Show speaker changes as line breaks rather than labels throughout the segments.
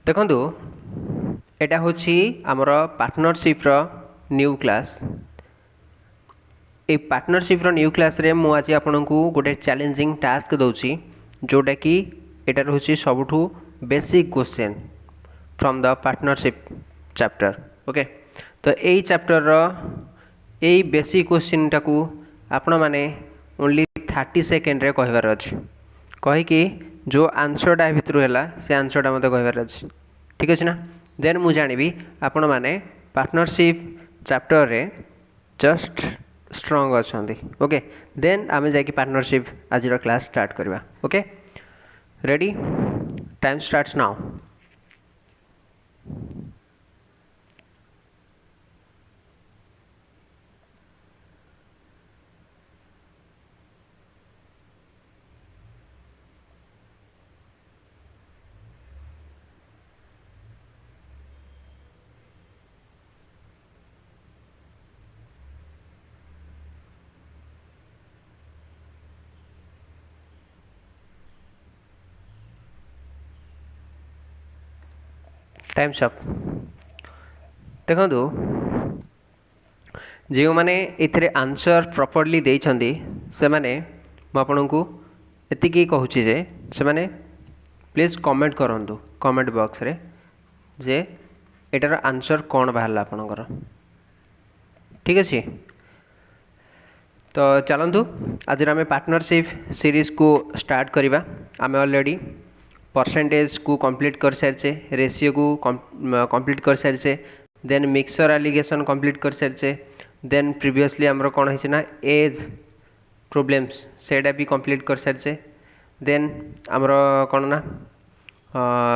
देखु एटा हूँ आमर पार्टनरशिप न्यू क्लास। ये पार्टनरशिप न्यू क्लास रे मु आज आपन को गोटे चैलेंजिंग टास्क दूची जोटा कि एटा हूँ सबुठ basic question from the partnership chapter. Okay, तो यही चैप्टर यही बेसिक क्वेश्चन टाकू आपण मैंने ओनली 30 सेकेंड रे कहबार अच्छे कहीकि जो आंसरटा भितर है से आंसरटा मत कहबार अच्छे। ठीक अच्छे ना। देन मु जानिबी आपण मैंने पार्टनरशिप चैप्टर रे जस्ट स्ट्रंग अच्छा। ओके, देन आम जा पार्टनरशिप आज क्लास स्टार्ट करवा। Okay, ready, time starts now. Times up. देखो जो मैंने ये आंसर प्रॉपर्ली देइछंदी से माने आपन को एतिकी कहूँ जे से माने प्लीज कमेंट करंतु कमेंट बॉक्स रे जे एटार आंसर कौन बाहर आपनकर। ठीक अच्छे, तो चलतु आज आम पार्टनरशिप सीरीज को स्टार्ट करवा। आम ऑलरेडी परसेंटेज को कंप्लीट कर सारी, रेशियो को कंप्लीट कर सारी, देन मिक्सर एलिगेशन कंप्लीट कर सारी, देन प्रीवियसली आमर कौन है ना एज प्रोब्लेम्स सेटा भी कंप्लीट कर सारी, देन आमर कौन ना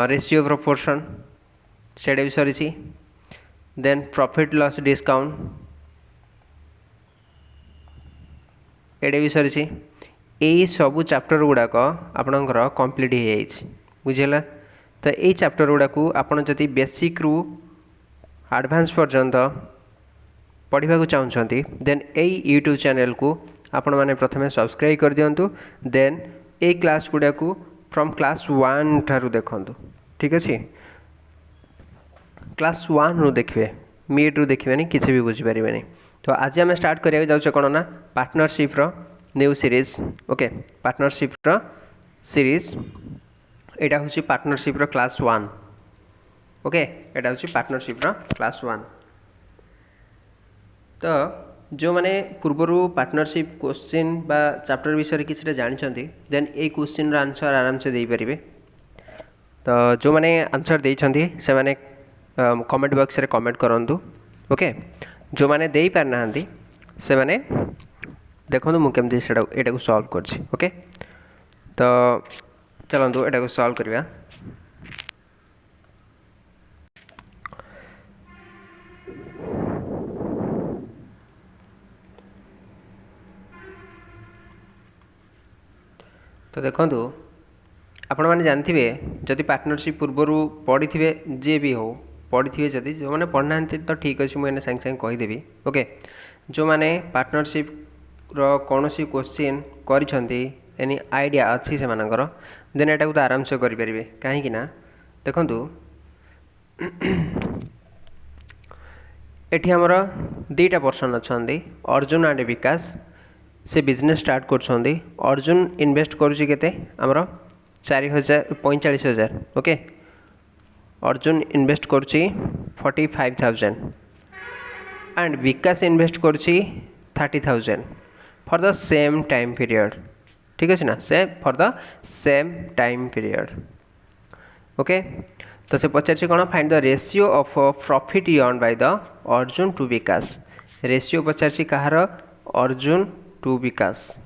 रेशियो प्रोपोर्शन सेटा भी सरी, देन प्रॉफिट लॉस डिस्काउंट एटा भी सरी। यही सबू चैप्टर गुड़ाक आपणकर कंप्लीट हो जाए बुझेगा। तो यही चैप्टर गुड़ाक आपड़ जदि बेसिक रु एडवांस पर्यंत पढ़ा चाहते देन यही यूट्यूब चैनल को आपण मैंने प्रथम सब्सक्राइब कर दिंतु। देन ये क्लास गुड़ाक फ्रॉम क्लास 1 ठारू देखु। ठीक अच्छे, क्लास 1 रु देखिए, मिड रु देखिए किसी भी बुझीपारे। तो आज आम स्टार्ट करा जाऊँ कौन ना partnership new series. Okay, partnership series एटा हूँ पार्टनरशिप क्लास 1। ओके, एटा हूँ पार्टनरशिप क्लास 1। तो जो मैंने पूर्वर पार्टनरशिप क्वेश्चन बा चैप्टर विषय किसी जानते देन ये क्वेश्चन आंसर आराम से दे पारे। तो जो मैंने आंसर देइछंती से माने कमेंट बॉक्स रे कमेंट करंतु। ओके, जो मैंने दे पार ना से माने देखो मुझे एटा को सॉल्व करछि। ओके, तो चलतु एटा को सॉल्व करवा। तो देखो आपण मैंने जानते जदि पार्टनरशिप पूर्वर पढ़ी थे जी भी हो पढ़ी थे जदि जो मैंने पढ़ना तो ठीक अच्छे मुझे सागे सागे कहीदेवी। ओके, जो मैंने पार्टनरशिप कौन सी क्वेश्चन करी एनी आइडिया अच्छी से मानकर देन एटा को तो आराम से करें कहीं देखु एठी हमर दीटा पर्सन अच्छा अर्जुन एंड विकास से बिजनेस स्टार्ट कर। अर्जुन इन्वेस्ट करुच्ची केते आमर 45,000। ओके, अर्जुन इन्वेस्ट करुच्ची 45,000 एंड विकास इन्वेस्ट करुच्ची 30,000 for the same time period. ठीक अच्छे ना, से for the same time period. Okay, तो से पचार कौन find the ratio of profit earn by the Arjun to Vikas. Ratio पचार कहार अर्जुन टू विकास।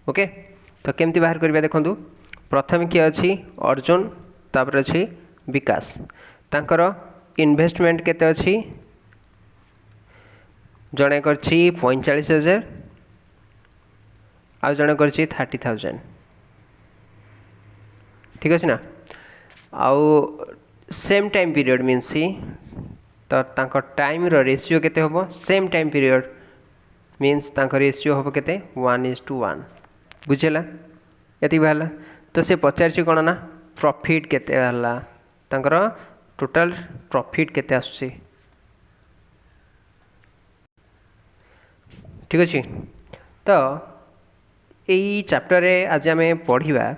ओके, तो केमती बाहर करवा देखु प्रथम किए अच्छी अर्जुन तापर अच्छी विकास तांकर इन्वेस्टमेंट केते अच्छी जड़े कर 45,000 आ जड़े कर 30,000। ठीक अच्छे ना, आउ सेम टाइम पीरियड मीन्स तो तांकर टाइम रो रेशियो केते होबो सेम टाइम पीरियड मीन्स तांकर रेशियो होबो केते 1:1 बुझेला एति बाहला। तो से पचार कौन ना प्रॉफिट केते बाहला तांकर टोटल प्रॉफिट केते आसुची ठीक अच्छे। तो यही चैप्टर रे आज आम पढ़ा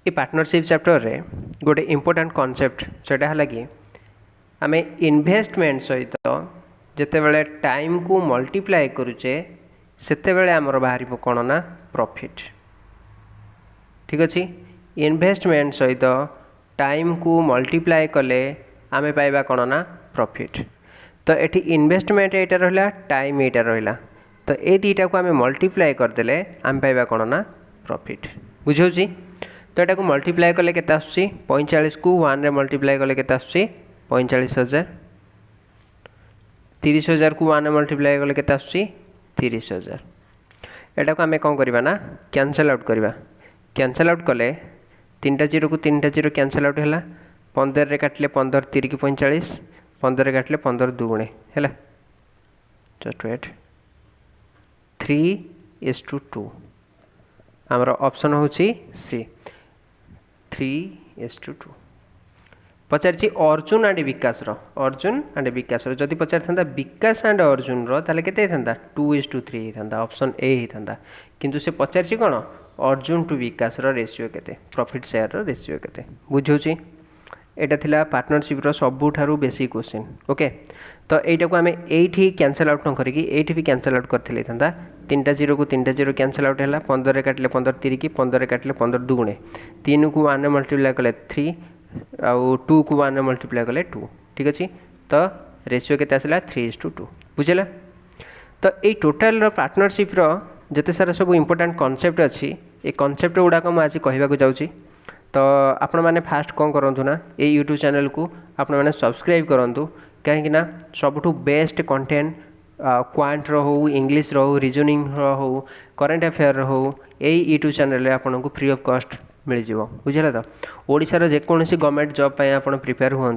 ये पार्टनरशिप चैप्टर रे गोटे इम्पोर्टेंट कॉन्सेप्ट जोटा है कि आम इन्वेस्टमेंट सहित जिते बड़े टाइम को मल्टीप्लाई करुचे सेते बेले आमर बाहर कौन ना प्रॉफिट ठीक अच्छे। इन्वेस्टमेंट सहित टाइम को मल्टीप्लाई कले आमे पाइबा कौन ना प्रॉफिट। तो ये इन्वेस्टमेंट यहाँ रहा टाइम यहाँ रहा तो ये दुईटा को आम मल्टीप्लाई करदे आम पाइबा कौन ना प्रॉफिट बुझे। तो यहाँ को मल्टीप्लाई कले केते आसुची 45 को 1 रे मल्टीप्लाई कले केते आसुची 45,000 30,000 को 1 रे मल्टीप्लाई कले केते आसुची 30,000। यहाँ को आम कौन करवा ना कैंसल आउट करवा कैंसल आउट कले 3टा 0 को 3टा 0 कैंसल आउट है 15 रे काटिले 15 3 की 45 15 रे काटिले 15 दुगुणे है जस्ट वेट 3:2 आमर ऑप्शन होची सी 3:2 पचारि अर्जुन एंड विकास अर्जुन एंड विकास जदि पचारि था विकास एंड अर्जुन ताले केते था 2:3 होता ऑप्शन ए होता किंतु से पचारि कौन अर्जुन टू विकास रेशियो केते प्रॉफिट शेयर रेशियो केते बुझुची। एटा थिला पार्टनरशिप रो सबुठारु बेसिक क्वेश्चन ओके। तो एटा को आमे एठी कैंसल आउट न करिकि एठी भी कैंसल आउट करथिले थांदा 3टा 0 को 3टा 0 कैंसल आउट है 15 रे काटिले 15 3 की 15 रे काटिले 15 दुगुणे 3 को 1 रे मल्टीप्लाई कले 3 आउ 2 को 1 रे मल्टीप्लाई कले 2 ठीक अछि। तो रेशियो केते आसला 3:2 बुझला। तो ये टोटल रो पार्टनरशिप रो जते सारा सब इंपोर्टेंट कॉन्सेप्ट अच्छी ये कॉन्सेप्ट गुड़ाक मुझे आज कहवाक जाऊँगी। तो आपण मैंने फास्ट कौन करूँ ना ये यूट्यूब चैनल को आपण मैंने सब्सक्राइब करूँ कहीं सबुठ बेस्ट कंटेंट क्वांट रो इंग्लिश रो रीजनिंग रो करेंट अफेयर हो यही यूट्यूब चैनल आपन को फ्री ऑफ कॉस्ट मिल जाव बुझे। तो ओडिशार जेकोसी गवर्नमेंट जॉब पे आप प्रिपेयर हूँ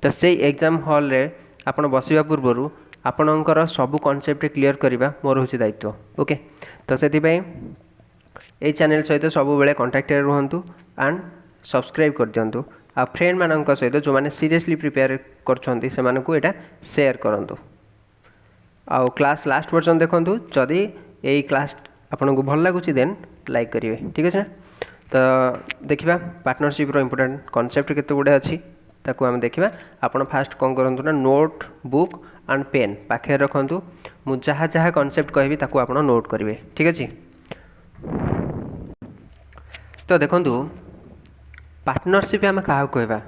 तो से एग्जाम हॉल रे आपन बसवा पूर्व आपणकर सबू कॉन्सेप्ट क्लियर करवा मोर हूँ दायित्व ओके। तो से ये चैनल सहित सब बेले कांटेक्ट रुहतु एंड सब्सक्राइब कर दिंतु आ फ्रेंड मान सहित जो मैंने सीरियसली प्रिपेयर कर शेयर करूँ आउ क्लास लास्ट पर्सन देखूँ जदि यही क्लास आपन को भल लगुच देन लाइक करेंगे ठीक अच्छे। तो देखा पार्टनरशिप रो इम्पोर्टेंट कॉन्सेप्ट केते गुड़े अच्छी ताकू आम देखा आपड़ फास्ट कौन करूँ ना नोट बुक एंड पेन पाखे रखु मु जहाँ जहाँ कॉन्सेप्ट कहबी ताकू आप नोट करेंगे ठीक अच्छे। तो देखु पार्टनरशिप आम क्या कहवा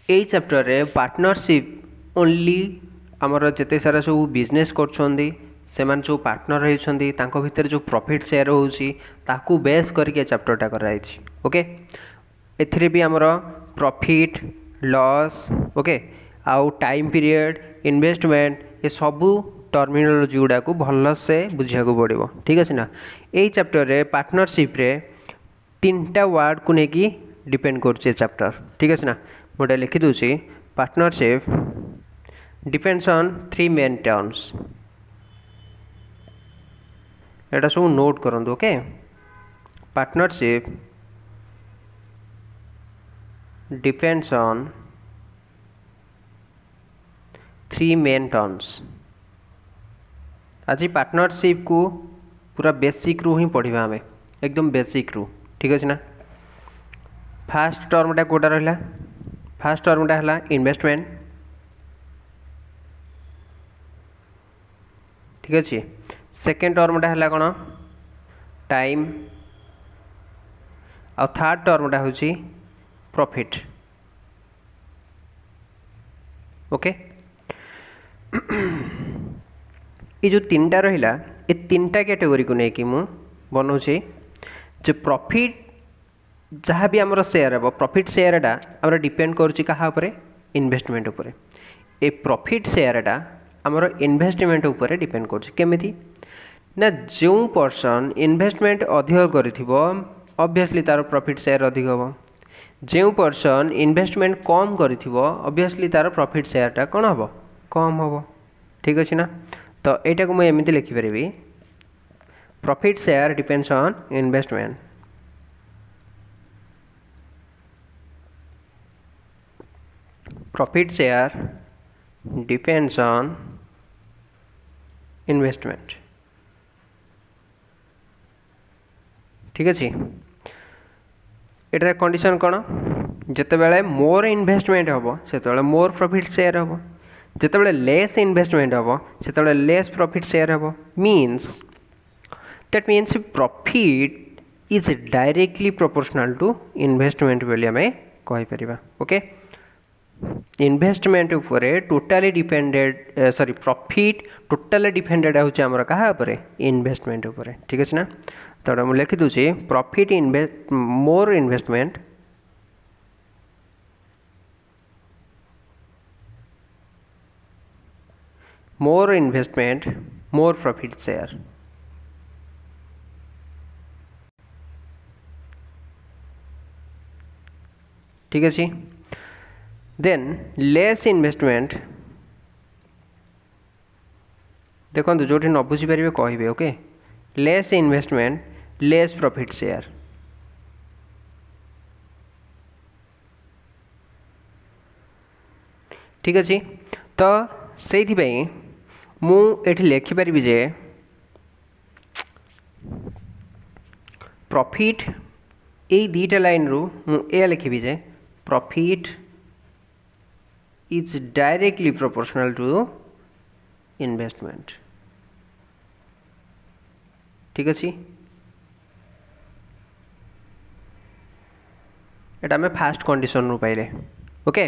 यही चैप्टर रे पार्टनरशिप ओनली आमर जिते सारा सब बिजनेस कर जो पार्टनर होती भितर जो प्रॉफिट शेयर होता बेस करके चैप्टरटा कराई ओके। एथिरे भी आमर प्रॉफिट लॉस ओके आउ टाइम पीरियड इन्वेस्टमेंट ये सबू टर्मिनोलॉजी गुड़ा को भल से बुझा पड़ो ठीक अच्छे ना। यही चैप्टर रे पार्टनरशिप रे 3टा वर्ड को लेकिन डिपेंड कर चैप्टर ठीक अच्छे ना। मोटे लिखी दूसरी partnership depends on 3 main terms एटा सब नोट करूँ okay. Partnership depends on 3 main terms. आज पार्टनरशिप को पूरा बेसिक रू ही पढ़ा आम एकदम बेसिक रू ठीक अच्छे ना। फास्ट टर्मटा कोटा रहा फास्ट टर्मटा है इन्वेस्टमेंट ठीक अच्छे। सेकेंड टर्मटा है कौन टाइम आ थर्ड टर्मटा हूँ प्रॉफिट ओके। ये जो 3टा रहा ये 3टा कैटेगोरी को लेकिन मु बनाऊे जो प्रॉफिट जहाँ भी आमर शेयर हे प्रॉफिट शेयरटा आम डिपेंड कर इन्वेस्टमेंट उपरे ए प्रॉफिट शेयरटा आमर इन्वेस्टमेंट उपरे डिपेंड करमी ना जो पर्सन इन्वेस्टमेंट अधिक करिथिबो ऑब्वियसली तार प्रॉफिट शेयर अधिक हम जो पर्सन इन्वेस्टमेंट कम करिथिबो ऑब्वियसली तार प्रॉफिट शेयरटा कौन हम कम हम ठीक अच्छे ना। तो यहाँ को मुझे एमती लिखिपरि profit share depends on investment profit share depends on investment. ठीक अच्छे, एटार कंडीशन कौन, जितेबाला मोर इन्वेस्टमेंट हम से मोर प्रॉफिट शेयर हम, जितेबाला लेस इन्वेस्टमेंट हम से लेस प्रॉफिट शेयर हम। Means that means profit is directly proportional to investment बोली आम कहीपर। ओके, इन्वेस्टमेंट उपरे totally depended sorry profit totally depended होची हमर कहा उपरे, इन्वेस्टमेंट उपरे। ठीक अछि ना, तो मुझे लिखि दूसरी प्रॉफिट मोर इन्वेस्टमेंट मोर प्रॉफिट शेयर। ठीक अच्छे, देन लेस इन्वेस्टमेंट देखो जो न बुझीपारे कहे। Okay, less investment less profit share. ठीक अच्छे, तो से मुझे लिखिपारि जे प्रॉफिट ये दुईटा लाइन रु मुझे लिखी जे profit is directly proportional to investment. ठीक अच्छे, एटा आम फास्ट कंडीशन रू पाइले। ओके,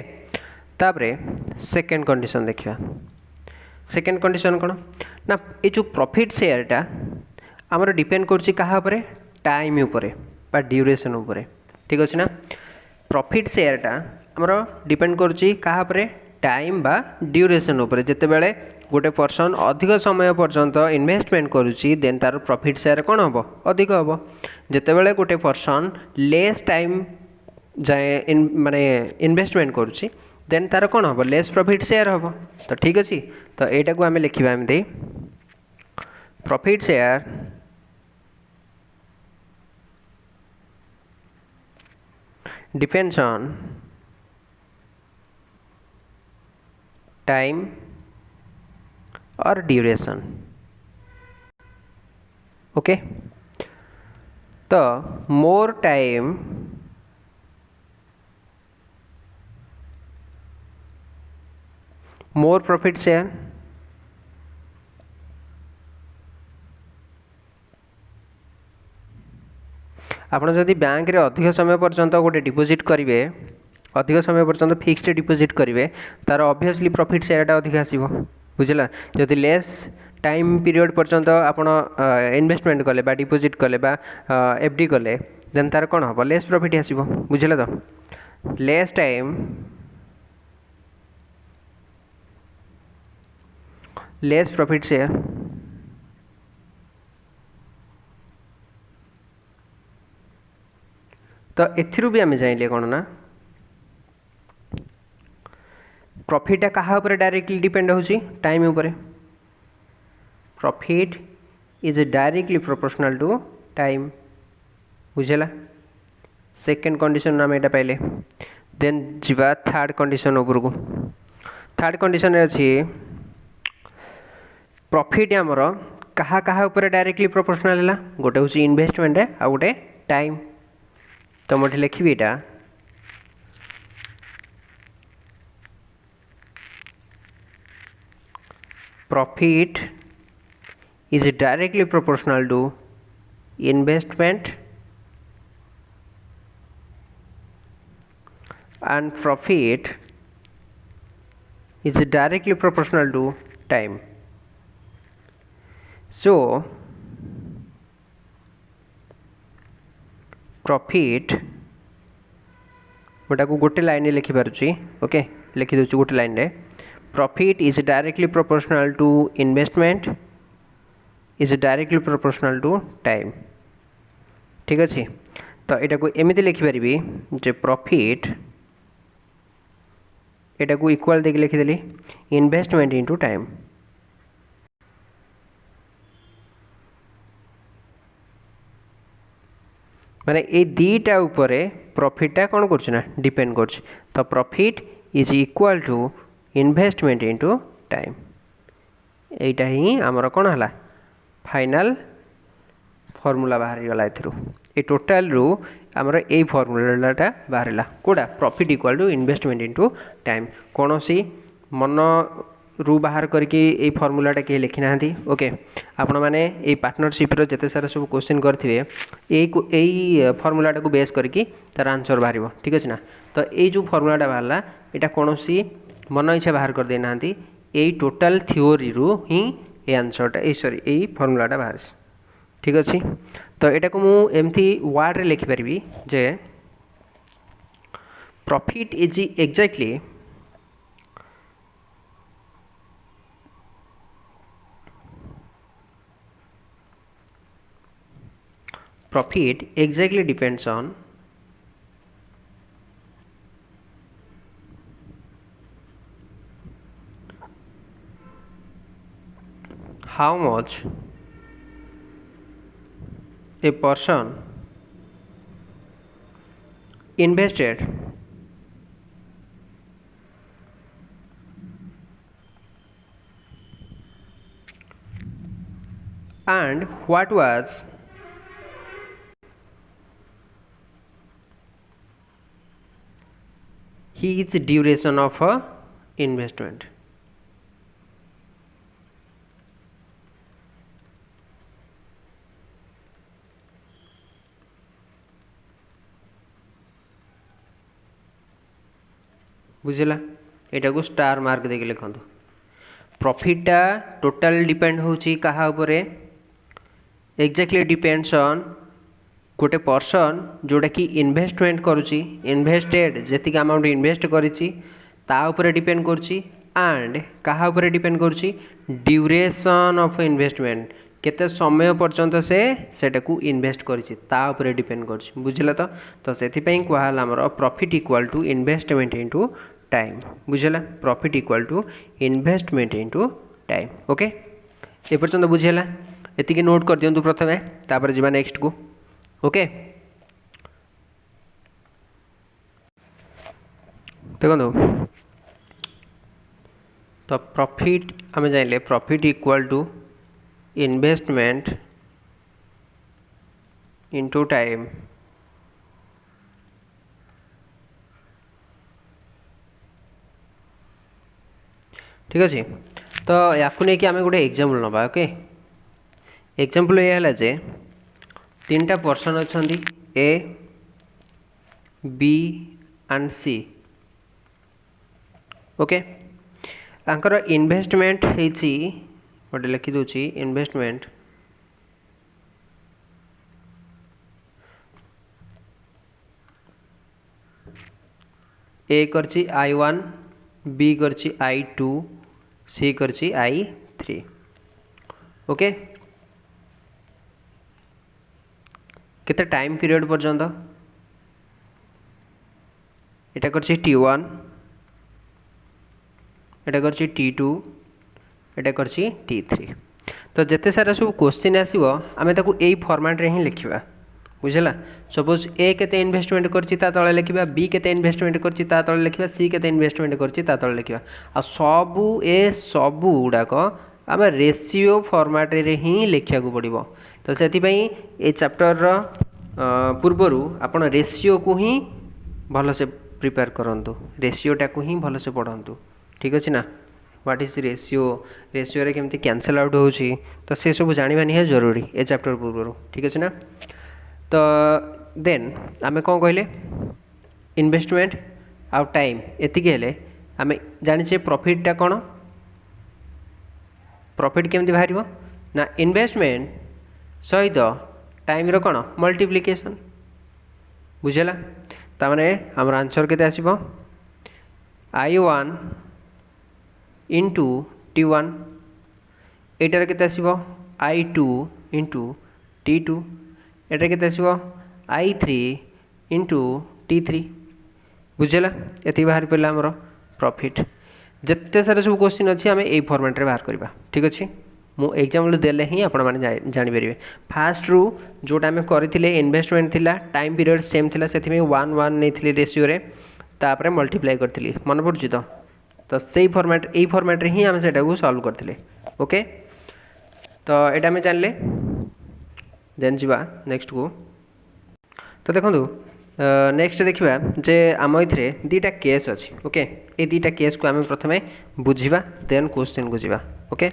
तापरे सेकेंड कंडीशन देखा। सेकेंड कंडीशन कौन ना, ये जो प्रॉफिट शेयरटा आमर डिपेंड कर टाइम उपरे बा ड्यूरेशन उपरे। ठीक अच्छे ना, प्रॉफिट शेयरटा आमर डिपेंड कर टाइम बा ड्यूरेशन उपरे। जितेबाला गोटे पर्सन अधिक समय पर्यंत इन्वेस्टमेंट करुच्ची देन तार प्रॉफिट शेयर कौन हम अधिक हम। जितेबाला गोटे पर्सन लेस टाइम जाए माने इन्वेस्टमेंट करुच्ची देन तार कौन हम लेस प्रॉफिट शेयर हम। तो ठीक अच्छे, तो यहाँ को आम लिखा एमती profit share depends on time or duration। Okay, तो more time more profit share. आपड़ जदि बैंक रे अधिक समय पर्यंत गोटे डिपोजिट करेंगे, अधिक समय पर्यंत फिक्स्ड डिपोजिट करेंगे, तार ऑब्वियसली प्रॉफिट शेयरटा अधिक आसो। बुझला, जदि लेस टाइम पीरियड पर्यंत आप इन्वेस्टमेंट कले बा डिपोजिट कले बा एफडी कले देन तार कौन हम लेस प्रॉफिट आसो। बुझला, तो less time less profit share. तो एथिरु भी आम जाइले कौन ना, प्रॉफिटा कहा उपरे डायरेक्टली डिपेंड होची टाइम उपरे। Profit is directly proportional to time. बुझेला, सेकेंड कंडीशन आम यहाँ पाइले। देन जीवा थर्ड कंडीशन उपर को। थर्ड कंडीशन अच्छी प्रॉफिट आमर कहा कहा उपरे डायरेक्टली प्रोपोर्शनल है, गोटे हूँ इन्वेस्टमेंट आ गोटे टाइम। तो मुझे लिखी यहाँ profit is directly proportional to investment and profit is directly proportional to time. So profit गोटा को गोटे लाइन लिखि पारुची। ओके, लिखि दउछु गोटे लाइन रे profit is directly proportional to investment is directly proportional to time. ठीक अच्छे, तो यहाँ को एमती लिखिपारि जे प्रॉफिट एटा को इक्वल देके लिखिदेली इन्वेस्टमेंट इनटू टाइम। माने ए दीटा उपरे प्रॉफिटा कौन करछि ना डिपेंड करछि। तो profit is equal to investment into time. यहीटा ही आमर कौन है फाइनाल फर्मूला बाहरी गला ए टोटाल रू आमर ए फर्मूलाटा बाहर कौटा profit equal to investment into time. कौन सी मन रू बाहर करके ये फर्मूलाटा किए लिखी ना ओके आपण मैंने ये पार्टनरशिप जिते सारा सब क्वेश्चन करेंगे यही फर्मूलाटा को बेस करके तार आंसर बाहर ठीक अच्छे ना। तो ये जो फर्मूलाटा बाहरला यहाँ कौन सी मन इच्छा बाहर कर देना यही टोटाल थ्योरी रू ही ये आंसरटा ये सॉरी यही फर्मूलाटा बाहर ठीक अच्छे। तो यहाँ को मुझे वार्ड रे लिखिपारि जे profit is exactly profit exactly depends on how much a person invested and what was his duration of a investment। बुझला एटा को स्टार मार्क देके लिखंतु। प्रॉफिटा टोटल डिपेंड होची कहा उपरे एग्जैक्टली डिपेंड्स ऑन गोटे पर्सन जोटा कि इन्वेस्टमेंट करुची इन्वेस्टेड जेतिक अमाउंट इन्वेस्ट करिची ता उपरे डिपेंड करुची एंड कहा उपरे डिपेंड करुची ड्यूरेशन ऑफ इन्वेस्टमेंट केते समय पर्यंत से सेटा को इन्वेस्ट करिची ता उपरे डिपेंड करुची बुझला। तो सेथि पई कहला हमर profit equal to investment into time बुझला profit equal to investment into time okay ए पर्यंत बुझला एतिकी नोट कर दियंतु प्रथमे तापर जिबा नेक्स्ट को ओके। देखो तो प्रॉफिट आम जान profit equal to investment into time ठीक अच्छे। तो या नहीं आम गोटे एग्जाम्पल नवा ओके एग्जाम्पल ये है जे तीन टा पर्सन अच्छा A B and C okay तांकर इन्वेस्टमेंट होती गोटे लिखी दूची इन्वेस्टमेंट ए करची I1 बी करची I2 सी करची I3 ओके केते टाइम पीरियड पर्यंत एटा करची T1 एटा करची T2 एटा करची T3। तो जिते सारा सब क्वेश्चन आसीबो आमे ताकू एई फॉर्मेट रे ही लिखिबा बुझला। सपोज ए केते इन्वेस्टमेंट करची ता तळे लिखिबा बी केते इन्वेस्टमेंट करची ता तळे लिखिबा सी केते इन्वेस्टमेंट करची ता तळे लिखिबा आ सबु ए सबु गुडाक आम रेशियो फॉर्मेट रे ही लिखिया को पड़िबो। तो सेति पई ए चैप्टर रो पूर्वरु आपण रेशियो को ही भल से प्रिपेयर करंतु रेशियोटा को ही भल से पढ़ंतु ठीक अछि ना। व्हाट इज रेशियो रेशियो रे केमती कैंसल आउट होची तो से सब जानिबा निहे जरूरी ए चैप्टर पूर्वरु ठीक अछि ना। तो देन आमे कौन कहले इन्वेस्टमेंट आउ टाइम एतिके हेले आमे जानिछे प्रॉफिटटा कौन प्रॉफिट केमती बाहर ना इन्वेस्टमेंट सहित टाइम रो कौन मल्टीप्लिकेशन बुझला। तामाने हमर आंसर केते आसीबो I1 इंटू T1 एटार केते आसीबो I2 इंटू T2 एटा केते आसीबो I3 इंटू T3 बुझला। एति बाहर पड़ला हमर प्रॉफिट जिते सारा सब क्वेश्चन अच्छी आम यही फॉर्मेट रे बाहर करवा ठीक अच्छे। मु एग्जाम्पल देले ही आपण माने जानि परिबे फास्ट रू जोटा आम करथिले इन्वेस्टमेंट थिला टाइम पीरियड सेम थिला सेथि में 1 1 नेथिले रेशियो रे तापर मल्टीप्लाई करी मन पड़ुची तो से फॉर्मेट रे ही आम से सॉल्व करते ओके। तो यहाँ आम जानले देन जीवा नेक्स्ट को। तो देखो नेक्स्ट देखा जे आम ये दीटा केस अच्छी ओके। ये दीटा केस को आम प्रथम बुझा देन क्वेश्चन को जीवा ओके।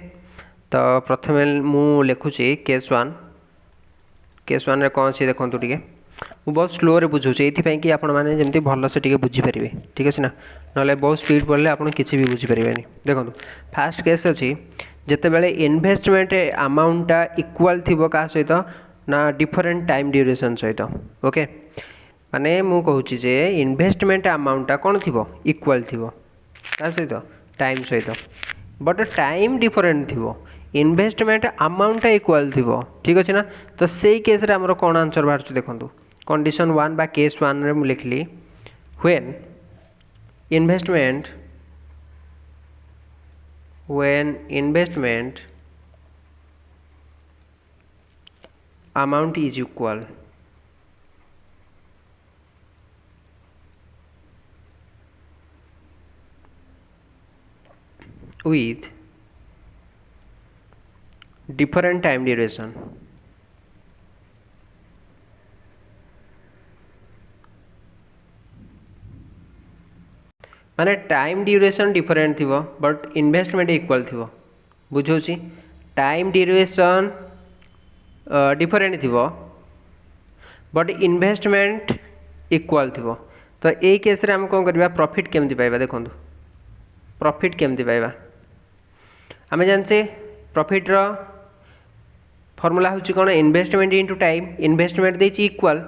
तो प्रथम मु लिखुची केस वन रे कौन अच्छी देखो टे मुझे बहुत स्लो रे बुझे ये कि आपण मैंने जमी भल से बुझीपारे ठीक अच्छे ना ना बहुत स्पीड पढ़ले आप किसी भी बुझीपारे। देखो फास्ट केस अच्छी जितेबाला इन्वेस्टमेंट अमाउंटा इक्वाल थी क्या सहित ना डिफरेंट टाइम ड्यूरेशन सहित ओके। माने मु कहूँ जे इन्वेस्टमेंट अमाउंटा कौन थी इक्वाल थी क्या सहित टाइम सहित बट टाइम डिफरेंट थी इन्वेस्टमेंट अमाउंटा इक्वाल थी ठीक अच्छे ना। तो से केस रे हमर कौन आंसर बाहर देखो कंडीशन वन बा केस वन रे मुझे लिखली when investment amount is equal with different time duration माने टाइम ड्यूरेशन डिफरेंट थी बट इन्वेस्टमेंट इक्वल थी बुझे टाइम ड्यूरेशन डिफरेंट थी बट इन्वेस्टमेंट इक्वल थी। तो यही केस रे हम कौन करवा प्रॉफिट केमती पाइबा देखो प्रॉफिट केमती पाइबा आम जाने प्रॉफिट रो फॉर्मूला हूँ कौन इन्वेस्टमेंट इंटू टाइम इन्वेस्टमेंट देती इक्वल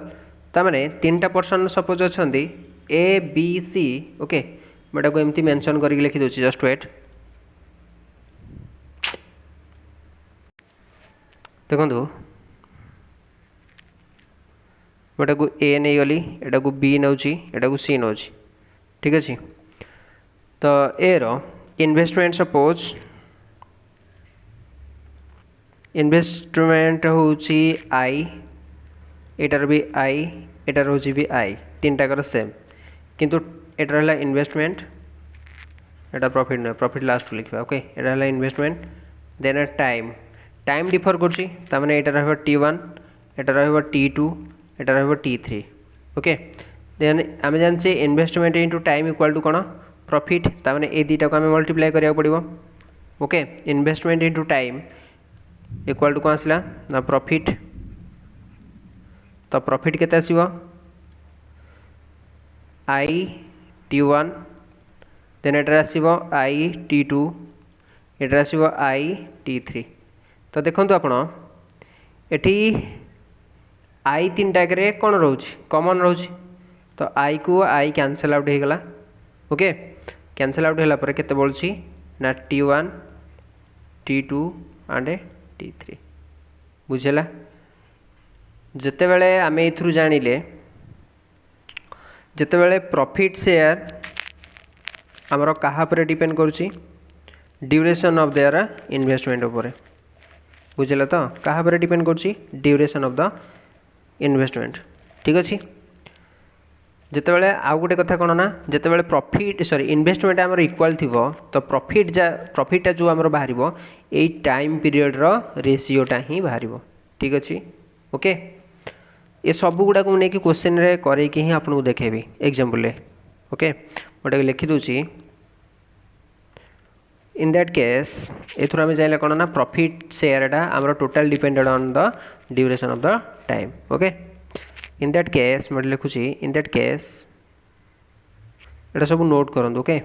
तामाने तीन टा पर्सन सपोज अच्छा ए बी सी ओके मैं को एमती मेंशन करके लिखी दूसरी जस्ट वेट देखो मैं को ए नहीं गली एटा को बी नौची एटा को सी नौची ठीक अच्छे। तो ए रो इन्वेस्टमेंट सपोज इन्वेस्टमेंट होची आई एटार भी आई एटार होची भी आई तीन टाकर सेम किंतु एटार है इन्वेस्टमेंट एटा प्रॉफिट ना प्रॉफिट लास्ट लिखा ओके। एटा है investment then time time differ करछि तामाने एटा रहबो T1 एटा रहबो T2 एटा रहबो T3 ओके। देन आम जाने investment into time equal to कौन प्रॉफिट तामाने ए दुटा को आम मल्टीप्लाई करिया पड़िबो okay. Investment into time equal to कौन आसला ना प्रॉफिट तो प्रॉफिट केते आसीबो आई T1 देन एटा आसीबो आई T2 एटा आसीबो आई T3। तो देखंतु आपण एठी आई तीन टाइम कौन रोच कॉमन रोच तो आई को आई कैंसल आउट हो गला ओके। कैंसल आउट होला पर केते बोलछि ना T1 T2 एंड T3 बुझेला। जते बेले आमे इथरु जानिले जते बेले प्रॉफिट शेयर हमरो कहा पर डिपेंड करूछि ड्यूरेशन ऑफ देयर इन्वेस्टमेंट ऊपर बुझेला। तो कहा पर डिपेंड करूछि ड्यूरेशन ऑफ द इन्वेस्टमेंट ठीक अच्छे। जिते बड़े आउ गोटे कथा कौन ना जिते बड़े प्रॉफिट सॉरी इन्वेस्टमेंट आमर इक्वल थी तो प्रॉफिटा जो आमर बाहर यही टाइम पीरियड रो रेशियोटा ही बाहर ठीक अच्छे ओके। ये सब गुड़ा को लेकिन क्वेश्चन रे करके ही आपको देखेबी एग्जांपल ओके। गोटे लिखी दूची इन दैट केस एथुर आम जाइले कौन ना प्रॉफिट शेयरटा आमर total depended on the duration of the time okay. In that case मैं लिखुची इन दैट केस एटा सब नोट करंतु okay.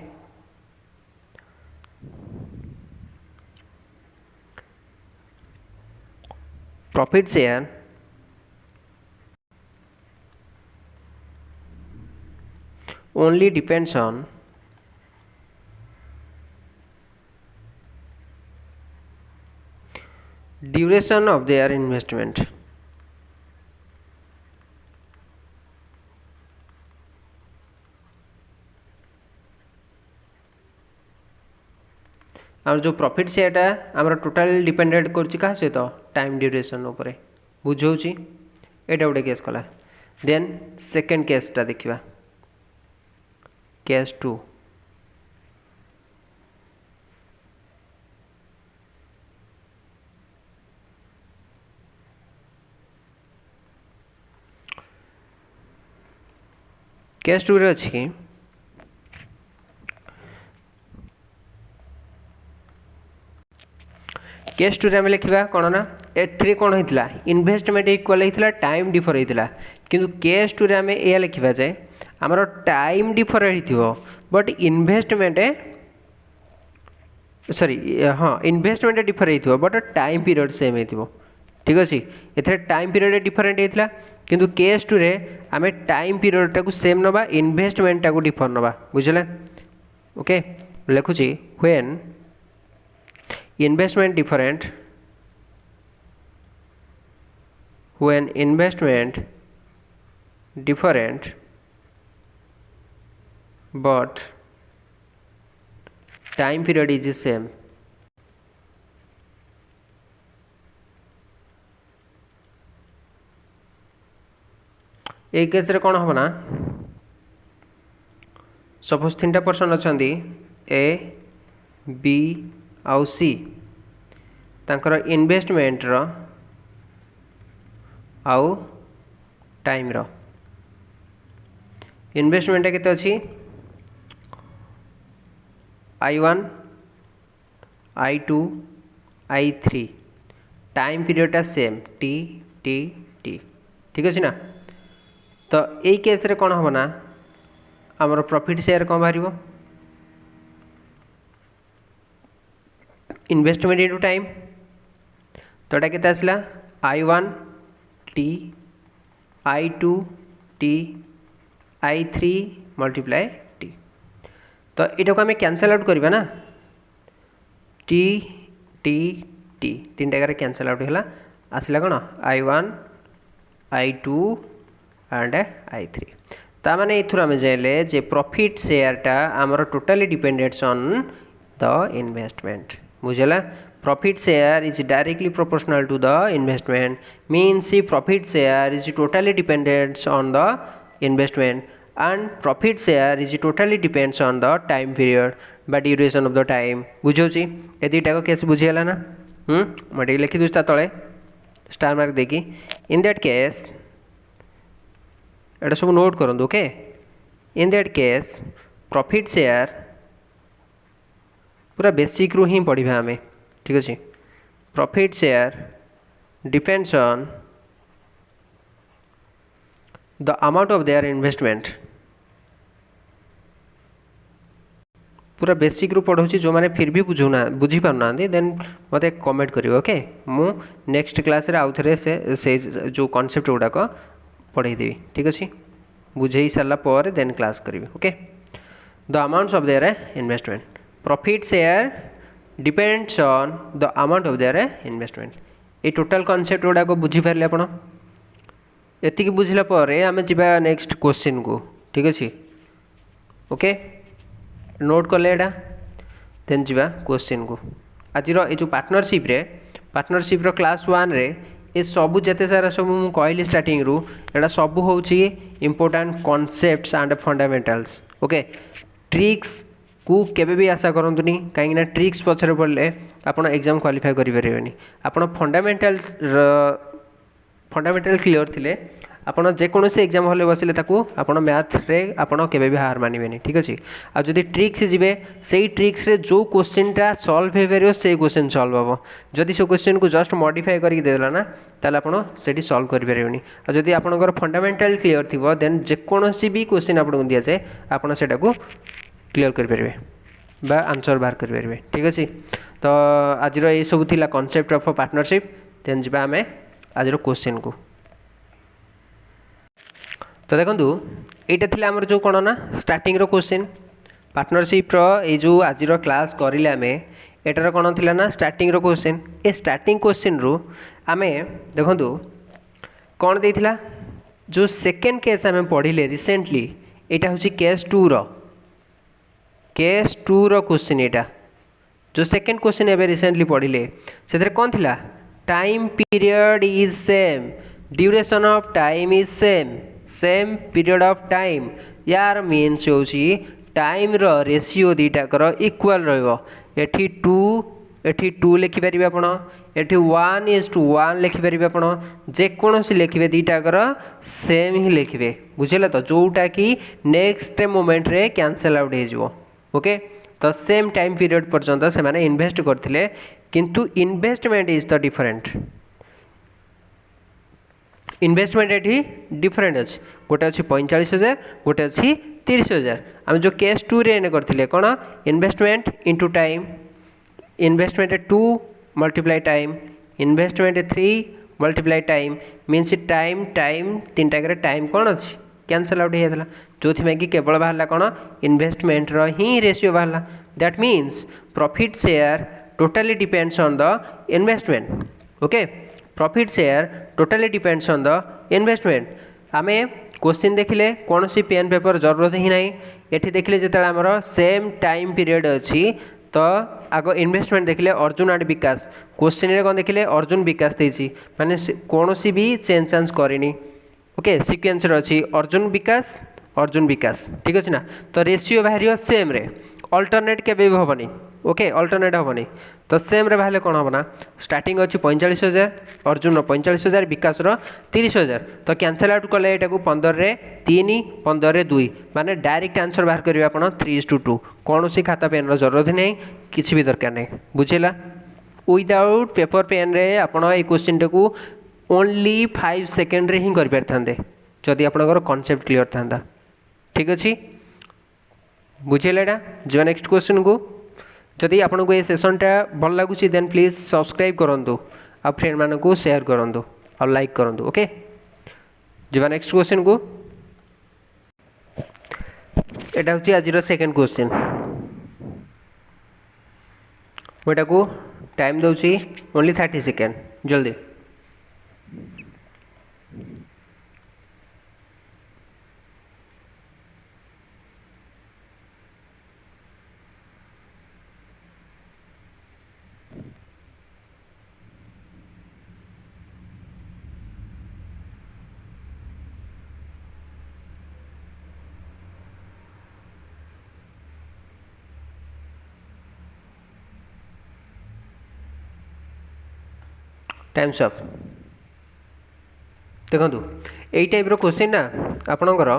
Profit share only depends on duration of their investment और जो प्रॉफिट शेयरटा आमर टोटल डिपेंडेड करछि का सहित टाइम ड्यूरेशन उपरे बुझौछि एटा गोटे केस कला। देन सेकेंड केसटा देखिबा केस 2 केस 2 रे अछि केस 2 रे आम लिखा कौन ना ए कौन होता इन्वेस्टमेंट इक्वल होता टाइम डिफर होता किंतु केस 2 रे आम यह लिखा जाए आमर टाइम डिफरेंट हो बट इन्वेस्टमेंट सॉरी हाँ इन्वेस्टमेंट डिफरेंट हो बट टाइम पीरियड सेम हो ठीक अच्छे ए टाइम पीरियड डिफरेंट होता किंतु केस 2 रे आम टाइम पीरियड टाक सेम नवा इन्वेस्टमेंट टाक डिफर नवा बुझे ओके लिखुची when investment different when investment different but time period is the same एक केस रे कौन हम ना सपोज 3टा पर्सन अच्छा ए बी आउ सी तांकर इन्वेस्टमेंट रो आउ टाइम रो इन्वेस्टमेंट केते अछि I1 I2 I3 time period same T T T ठीक अच्छे ना तो यही केस रे कौन हम ना आमर प्रॉफिट शेयर कौन बाहर इन्वेस्टमेंट इनटू टाइम तो ये केते आसला I1 T I2 T I3 multiply T तो यहाँ को आम कैंसल आउट करवा ना टी टी टी 3टा जगह कैंसल आउट है आसला कौन I1 I2 एंड I3 ता माने इथुर आम जाइले जे प्रॉफिट शेयरटा आमर totally dependents on the investment बुझेला profit share is directly proportional to the investment means profit share is totally dependent on the investment and profit share is totally depends on the time period by duration of the time बुझौची ए दुईटा को case बुझीगला ना मैं लिखी दूसरा तले star mark देखी in that case एटा सब note करूँ okay in that case profit share पूरा बेसिक रू ही पढ़ा आम ठीक अच्छे profit share depends on the amount of their investment पूरा बेसिक रू पढ़ाऊँ जो मैंने फिर भी बुझुना बुझी पारना देन मत कमेंट करियो ओके मु नेक्स्ट क्लास रे आउ थे से जो कॉन्सेप्ट गुड़ाक पढ़ेदेवी ठीक अच्छे बुझे सारा पर देन क्लास करी okay the amounts of their investment profit share depends on the amount of their investment ये टोटल कॉन्सेप्ट गुड़ाक बुझीपारे आप एतिक बुझिला पर आम जा नेक्स्ट क्वेश्चन को ठीक अच्छे ओके नोट कले एटा देन जा क्वेश्चन को आज ये जो पार्टनरशिप क्लास 1 रे ये सबू जिते सारा सब मुझे कहली स्टार्टिंग रू एटा सब हूँ important concepts and fundamentals okay tricks को केबे भी आशा करंतुनी कहीं ट्रिक्स पछरे पड़े आपन एग्जाम क्वालिफाई करें आप फंडामेंटल क्लियर थिले आपन जेकोसी एग्जाम हॉल बसिले आपन मैथ रे आपन केबे भी हार मानिबेनी ठीक अच्छे आ जदि ट्रिक्स जिबे सेही ट्रिक्स रे जो क्वेश्चनटा सॉल्व हो पारियो से क्वेश्चन सॉल्व हम जदि से क्वेश्चन को जस्ट मॉडिफाई करके देला ना ताले आपन सेठी सॉल्व करि परिबेनी आ जदि आपनकर फंडामेंटल क्लियर थिबो देन जेकोसी भी क्वेश्चन आपन को दिया जाए आपन सेटा को क्लियर करें बा आंसर बाहर करें ठीक अच्छे तो आज ये सब थिला कॉन्सेप्ट ऑफ पार्टनरशिप देन जा आम आज क्वेश्चन को तो देखो यहाँ थी आमर जो कौन ना स्टार्टिंग क्वेश्चन पार्टनरशिप रो जो आज क्लास करें आम एटार कौन थी ना स्टार्टिंग क्वेश्चन ए स्टार्टिंग क्वेश्चन रु आम देखु कौन देता जो सेकेंड केस आम पढ़ले रिसेंटली यहाँ हूँ केस 2 केस 2 क्वेश्चन यहाँ जो सेकेंड क्वेश्चन एवं रिसेंटली पढ़ले से कौन थी time period is same duration of time is same period of time यार मीन्स होची टाइम रो रेशियो दीटाकर इक्वाल रही एठी 2 लिखिपारे आप एठी 1:1 लिखिपारे आप जेकोसी लिखे दीटाकर सेम ही लिखे बुझे तो जोटा कि नेक्स्ट मोमेंट रे कैंसल आउट हो ओके तो सेम टाइम पीरियड पर्यंत से माने इन्वेस्ट करथिले किंतु investment is the different investment ये डिफरेंट अच्छे गोटे अच्छी 45,000 गोटे अच्छी 30,000 आम जो केस 2 रे करथिले कोन investment into time investment 2 multiply time investment 3 multiply time means time time तीन टाइम टाइम कौन अच्छी कैंसल आउट होता जो कि केवल बाहर कौन इन्वेस्टमेंट ही रेशियो बाहर that means profit share totally depends on the investment okay profit share totally depends on the investment आम क्वेश्चन देखिले कौन सी पेन पेपर जरूरत ही नहीं ये देखिले जो आमर सेम टाइम पीरियड अच्छी तो आग इन्वेस्टमेंट देखिले अर्जुन एंड विकास क्वेश्चन रे कौन देखिले अर्जुन विकास देसी माने कौन सी भी चेंज चांज करनी ओके सिक्वेन्स अच्छी अर्जुन विकास ठीक अच्छे ना तो रेशियो बाहर सेम रे अल्टरनेट केबे भी हेनी ओके अल्टरनेट हेनी तो सेम रे बाहर कौन हम ना स्टार्टिंग अच्छी 45,000 अर्जुन 45,000 विकास 30,000 तो कैंसल आउट कले यहाँ 15 रे 3 15 रे 2 माने डायरेक्ट आंसर बाहर करेंगे आप 3:2 कौन सी खाता पेन जरूरत नहीं किसी भी दरकार नहीं बुझेगा विदाउट पेपर पेन रे आप क्वेश्चन टाक ओनली 5 सेकेंड रे ही कर पारि जदि आपंकर कॉन्सेप्ट क्लियर था ठीक अच्छे बुझेगा जो नेक्स्ट क्वेश्चन को जदि आपको ये सेसनटा भल लगुच देन प्लीज सब्सक्राइब करूँ आ फ्रेंड मान को शेयर करूँ और लाइक करूँ ओके जो नेक्स्ट क्वेश्चन को एटा हूँ आज सेकेंड क्वेश्चन मुझे को टाइम दूसरी ओनली 30 सेकेंड जल्दी टाइम्स अप देखो यही टाइप क्वेश्चन ना आपणकर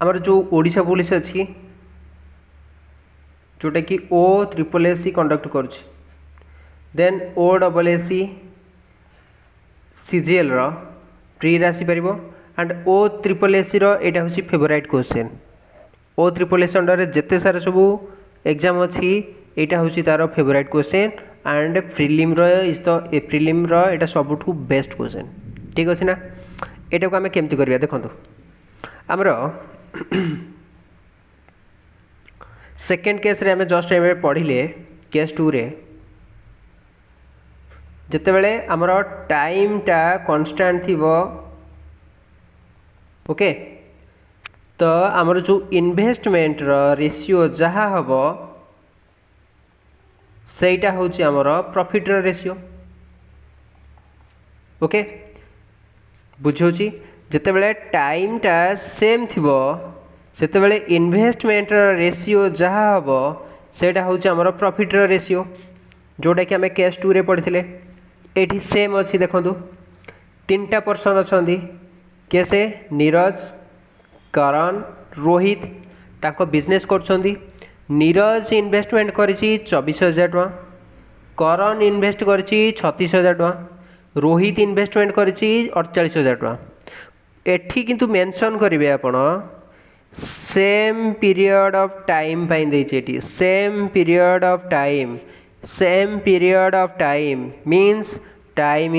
आमर जो ओडिशा पुलिस अच्छी जोटा कि OSSC कंडक्ट करुच्च देन OSSC CGL प्री आसीपर एंड OSSC यहाँ हूँ फेवराइट क्वेश्चन OSSC अंडर जिते सारा सब एग्जाम अच्छी यहाँ हूँ तार favourite question and prelim is the prelim Etah सबुठ best question ठीक अच्छे ना यहाँ को आम केमती करवा देखो आमर सेकेंड केस रे आम जस्ट एम पढ़िले केस 2 रे जिते बड़े आमर टाइमटा कन्स्टांट थी ओके तो आमर जो इन्वेस्टमेंट रेशियो जहाँ हम सेटा हूँ आमर प्रॉफिट रेशियो ओके बुझाऊँ जिते बड़े टाइमटा सेम थी सेते बड़े इन्वेस्टमेंट रेशियो जहाँ हम सेटा हूँ आमर प्रॉफिट रेशियो जोटा कि आम केस 2 रे पढ़ी ये सेम अच्छी देखो 3टा पर्सन अच्छा किए से नीरज करण रोहित ताको बिजनेस कर नीरज इन्वेस्टमेंट कर 24,000 टका करण इन्वेस्ट कर 36,000 टका रोहित इन्वेस्टमेंट कर 48,000 टका एठी किंतु मेंशन करेंगे आपण same period of time pi same period of time means time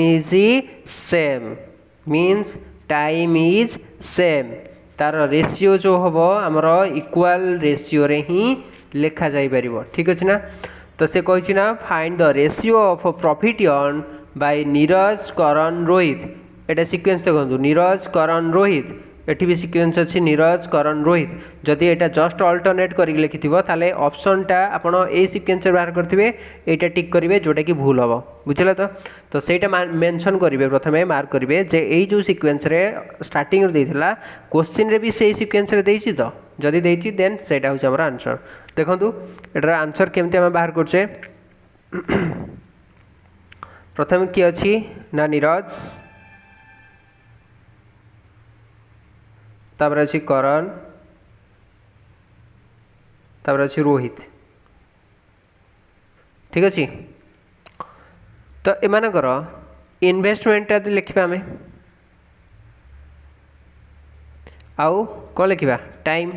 is same तार रेशियो जो हम आमर इक्वाल रेशियो रे ही लिखा जाई परिबो ठीक अच्छे ना तो से कही ना find the ratio of profit earn by Neeraj Karan Rohit एटा सीक्वेंस देखो नीरज करण रोहित एटी भी सीक्वेंस अच्छी नीरज करण रोहित जदि एटा जस्ट अल्टरनेट कर लिखि ताले ऑप्शनटा आपण ए सीक्वेंस बाहर करथिबे एटा टिक करिवे जोटा कि भूल हम बुझला तो सेटा मेंशन करिवे प्रथमे मार्क करिवे जे एई जो सीक्वेंस रे स्टार्टिंग रे देथिला क्वेश्चन रे भी सेई सीक्वेंस रे देछि तो जदि देती देन सेटा हूँ आम आंसर देखूँ एटार आंसर केमती आम बाहर करचे प्रथम किए अच्छी ना नीरज तापर अच्छी करण तापर अच्छी रोहित ठीक अच्छे तो एमानकर इन्वेस्टमेंट लिखा आम आउ कौन लिखा टाइम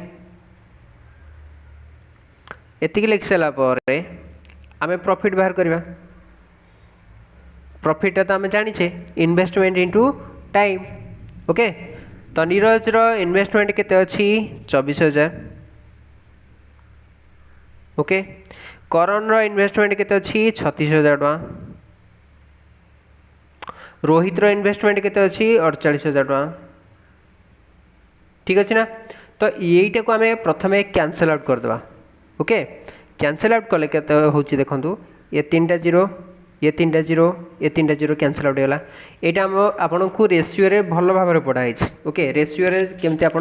एतिक लिखि सारापर आम प्रॉफिट बाहर करवा प्रॉफिट तो आम जाचे इन्वेस्टमेंट इंटू टाइम ओके तो नीरज रो इन्वेस्टमेंट केते अच्छी 24,000 ओके करण रो इन्वेस्टमेंट केते अच्छी 36,000 टका रोहित रो इन्वेस्टमेंट केते अच्छी 48,000 टका ठीक अच्छे ना तो यहीटा को आम प्रथम कैंसल आउट करदे ओके कैंसल आउट कले केते होची देखंतु ये तीनटा जीरो ये तीनटा जीरो कैंसल आउट होगा यहाँ आपन को रेशियो रे भल भाव पढ़ाई ओके रेशियो रे केमती आप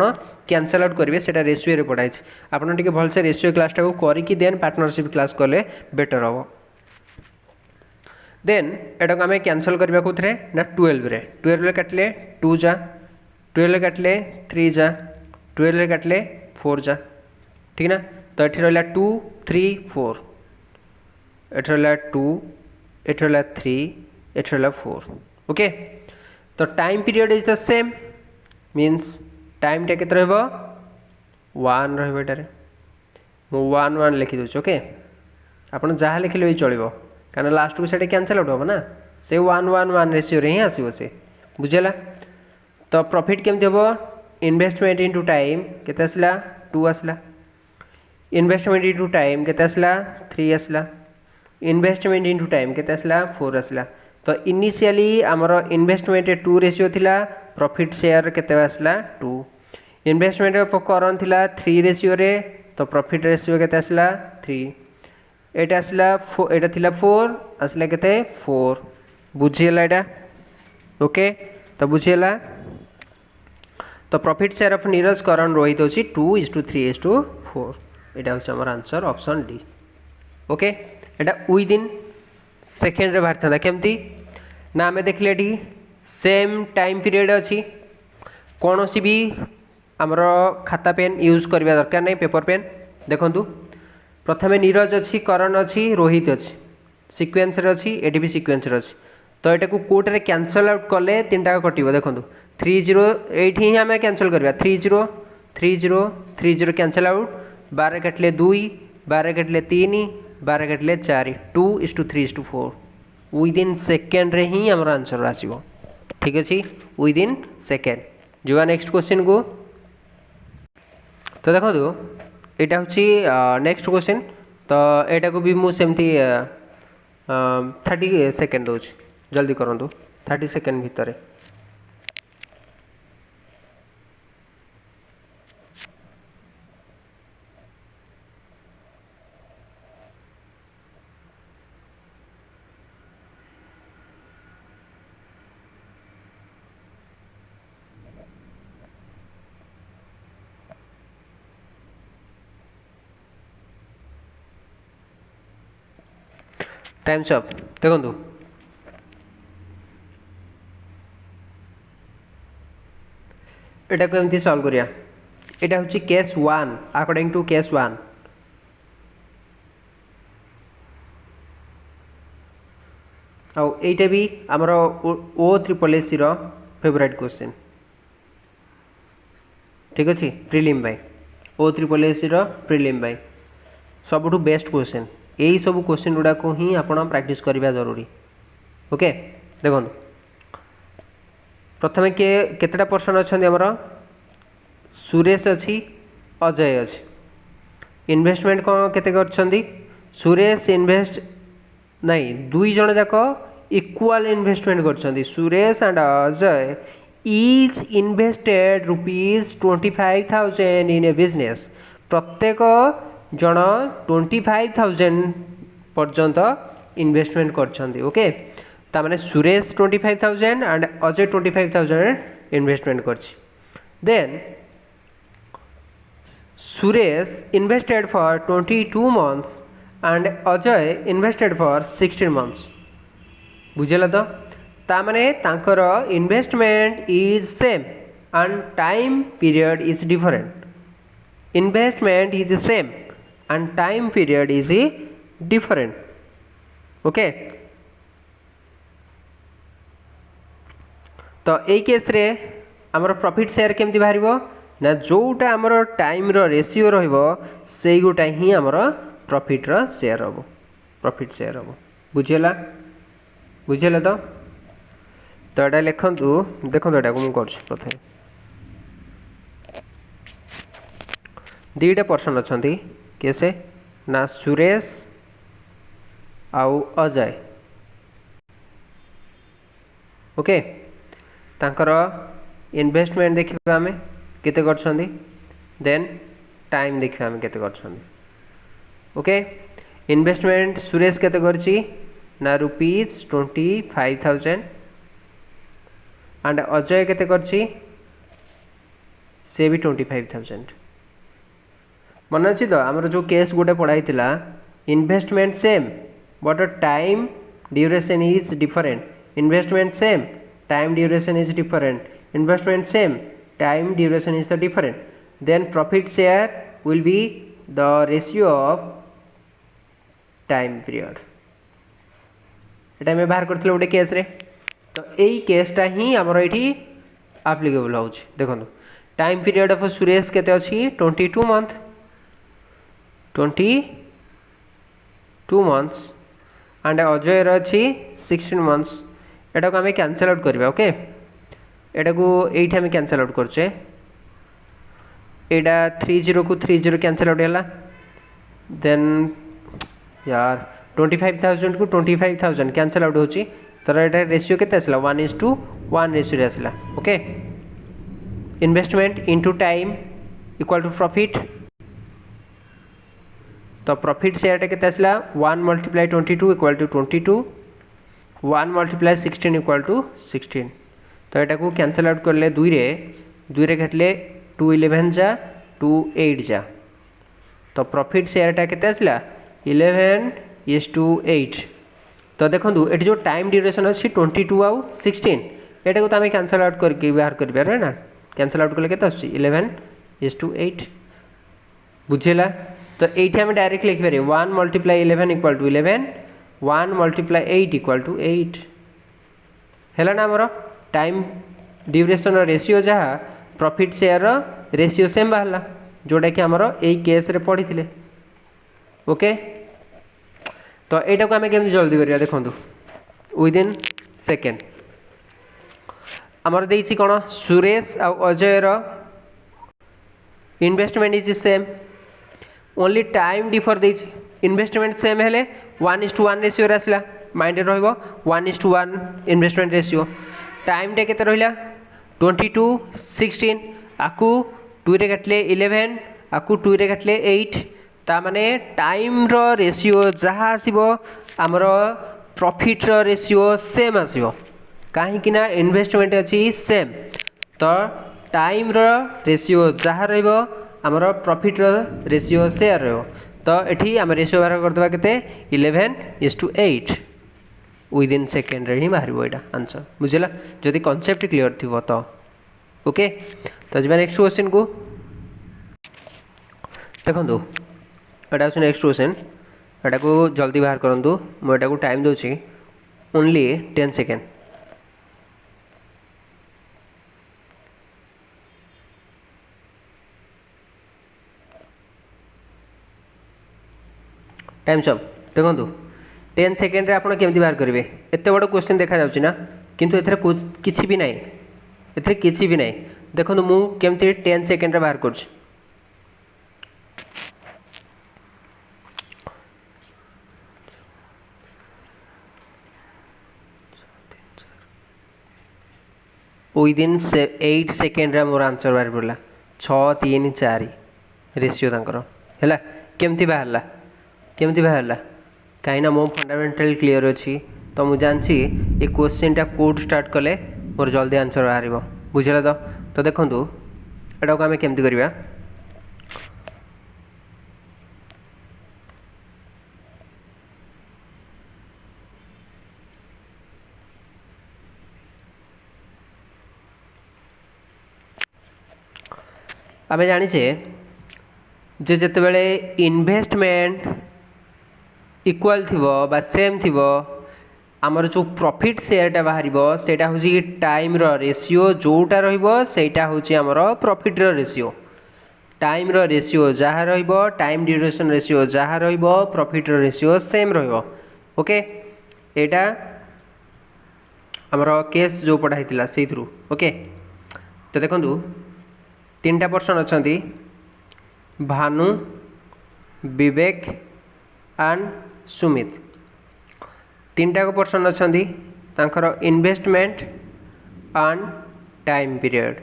कैंसल आउट करेंगे से रेशियो रे पढ़ाई आपन टिके भलसे रेशियो क्लास टाक करके देन पार्टनरशिप क्लास कले बेटर हम देन एटा को आम कैंसल करवा कौन ना 12 काटिले 2 जा 12 काटिले 3 जा 12 काटिले 4 जा ठीक ना तो ये रहा 2 3 4 ये रहा 2 एट रहा 3 एट रहा 4 ओके तो time period is the same means time टा केते रहबो 1 रहबो एटारे मु 1 1 लिखि दोछ ओके आपण जहाँ लिखिले भी चलिबो कारण लास्ट को सेटा कैंसल आउट होबो ना से 1 1 1 रेशियो रे ही आसीबो से बुझेला तो प्रॉफिट केमते होबो इन्वेस्टमेंट इनटू टाइम केते आसला 2 आसला इन्वेस्टमेंट इनटू टाइम केते आसला 3 आसला इन्वेस्टमेंट इनटू टाइम केते आसला 4 आसला तो इनिशियली आमर इन्वेस्टमेंट 2 रेशियो थिला प्रॉफिट शेयर केते आसला 2 इन्वेस्टमेंट करण थिला 3 रेशियो रे तो प्रॉफिट रेशियो केते आसला 3 एटा आसला एटा थिला 4 आसला केते 4 बुझियला एटा ओके तो बुझियला तो profit share of Neeraj Karan Rohit होची 2:3:4 एटा होची हमर आंसर ऑप्शन डी ओके एटा विदिन सेकेंड रे बाहर था केमती ना आम देखले ये सेम टाइम पीरियड अच्छी कौन सी भी आमर खाता पेन यूज करवा दरकार नहीं पेपर पेन देखंतु प्रथम नीरज अच्छी करण अच्छी रोहित अच्छी सिक्वेन्स अच्छी एटी भी सिक्वेन्स अच्छी तो यहाँ को कोटे कैंसल आउट कले 3टा कटो देखो 30 ये आम कैंसल करवा 30 30 30 कैंसल आउट 12 काटिले 2 12 काटिले 3 12 काटिले 4 2:3:4 विदिन सेकेंड रे ही आमर आंसर आसो ठीक अच्छे विदिन सेकेंड जो नेक्स्ट क्वेश्चन को तो देखो यहाँ हूँ नेक्स्ट क्वेश्चन तो यहाँ को भी मुझे 30 सेकेंड दूँ जल्दी करूँ 30 सेकेंड भितर टाइम्स अप देखो एटा को एमती सॉल्व करिया एटा होची केस 1 अकॉर्डिंग टू केस 1 आउ एटा भी हमर ओ ट्रिपल एसी रो फेवरेट क्वेश्चन ठीक अछि प्रीलिम बाय ओ ट्रिपल एसी रो प्रीलिम बाय सबुठु बेस्ट क्वेश्चन यही सब क्वेश्चन गुड़ा को ही आप प्रैक्टिस करवा जरूरी ओके देखो प्रथम केतेटा पर्सन अच्छा आमर सुरेश अच्छी अजय अच्छी इन्वेस्टमेंट कौन केते सुरेश इन्वेस्ट नहीं दुई जन जाक इक्वाल इन्वेस्टमेंट कर Suresh and Ajay each invested ₹25,000 in a business प्रत्येक जन 25,000 पर्यंत इन्वेस्टमेंट कर ओके तामाने सुरेश 25,000 एंड अजय 25,000 इन्वेस्टमेंट कर then Suresh invested for 22 months and Ajay invested for 16 months. बुझेला तो तामाने तांकर investment is same and time period is different. Investment is same and time period is different. Okay तो यही case रे आमर profit share केमती बाहर ना जोटा आमर टाइम रो रेशियो रहिबो सेई गोटा ही आमर प्रॉफिट रो शेयर हबो. प्रॉफिट शेयर हबो. बुझेला बुझेला तो एटा लिखंतु देखंतु एटा को मु करछ. प्रथमे दीटा पर्सन अछंती केसे ना सुरेश आउ अजय. ओके तांकर इन्वेस्टमेंट देखिबा आमे केते करछंती देन टाइम देखिबा आमे केते करछंती. ओके इन्वेस्टमेंट सुरेश केते करछि ना ₹25,000 एंड अजय केते करछि से भी 25,000. मन अच्छी तो आमर जो केस गोटे पढ़ाई investment same but time duration is different. Investment same time duration is different. Investment same time duration is the different. Then profit share will be the ratio of time period. एटा मैं बाहर करथिले गोटे case रे तो यही केसटा ही आमर ये आप्लिकेबल हो. देखो टाइम पीरियड ऑफ सुरेश केते अछि 22 मंथ 22 मंथ्स एंड अजय रही 16 मंथ्स. एटा को आम कैंसल आउट करवा. ओके एटा को एठी आम कैंसल आउट करछे. एटा 30 को 30 कैंसल आउट है. देन यार 25,000 को 25,000 कैंसल आउट होची. तर एटा रेशियो केते आसला 1:1 रेशियो आसला. Okay investment into time equal to profit. तो प्रॉफिट शेयर के 1 × 22 इक्वल टू 22 1 × 16 इक्वल टू 16. तो यहाँ को कैंसल आउट करले 2 रे घटले 2 11 जा 2 8 जा. तो प्रॉफिट शेयर के 11:8. तो देखो ये जो टाइम ड्यूरेशन अच्छी 22 आउ 16 एटा को तो आम कैंसल आउट करके बाहर कर ना. कैंसल आउट कले के 11:8. बुझेला तो ये आम डायरेक्ट लिखिपारे 1 × 11 इक्वल टू 11 1 × 8 इक्वल टू 8 है ना. आमर टाइम ड्यूरेशन रेशियो जहाँ प्रॉफिट शेयर रेशियो सेम बाहर जोटा कि आमर यही केस रे पढ़ी थे. ओके तो यहाँ को आम केमती जल्दी करिया देखो विदिन सेकेंड आमर देछि कौन सुरेश आउ Ajay investment is same only time differ देछि. इन्वेस्टमेंट सेम हेले 1:1 रेशियो आसला. माइंड रहिबो 1:1 इन्वेस्टमेंट रेशियो. टाइम टे केते रहिला 22 16 आकु 2 रे घटले 11 आकु 2 रे घटले 8. ता माने टाइम रो रेशियो जहाँ आसीबो आमर प्रॉफिट रो रेशियो सेम आसीबो. काहे कि ना इन्वेस्टमेंट अछि सेम. तो टाइम रो रेशियो जहाँ रहिबो आमर प्रॉफिट रो रेशियो शेयर रहिबो. तो एठी आम रेशियो बाहर करदेबा केते 11:8 विदिन सेकेंड रे ही बाहर एटा आंसर. बुझला जदि कॉन्सेप्ट क्लियर थिबो तो. ओके तो जब नेक्स्ट क्वेश्चन को देखो एटा अछि नेक्स्ट क्वेश्चन. एटा को जल्दी बाहर करंतु. मो एटा को टाइम दोछि ओनली 10 सेकेंड. टाइम सब देखो 10 सेकेंड रे आपण केमती बाहर करेंगे. एत बड़ क्वेश्चन देखा जाउछि ना किंतु एथरे किछि भी नहीं. एथरे किछि भी नहीं. देखो मु केमती 10 सेकेंड रे बाहर करछि. विदिन 8 सेकेंड रे मोर आंसर बाहर पड़ला 6 3 4 रेशियो तांकर हैला. केमती बाहरला केमती बाहरला कहीं मो फंडामेंटल क्लियर अच्छी. तो मुझे जानसी ये क्वेश्चन टा कोड स्टार्ट कले मोर जल्दी आंसर बाहर. बुझला तो देखो एटा को आम केमती करवा आम जाचे जे जितेबाला इन्वेस्टमेंट इक्वाल थी बा सेम थी आमर जो प्रॉफिट शेयरटा बाहर से हूँ टाइम रेशियो जोटा रहीटा हूँ आमर प्रॉफिट रेशियो टाइम रेशियो जहाँ टाइम ड्यूरेशन रेशियो जहाँ प्रॉफिट रेशियो सेम ओके एटा आमर केस जो पढ़ाई से थ्रू ओके तो देखो 3टा पर्सन अच्छा भानु विवेक एंड सुमित 3टा पर्सन अच्छा तांकर इन्वेस्टमेंट एंड टाइम पीरियड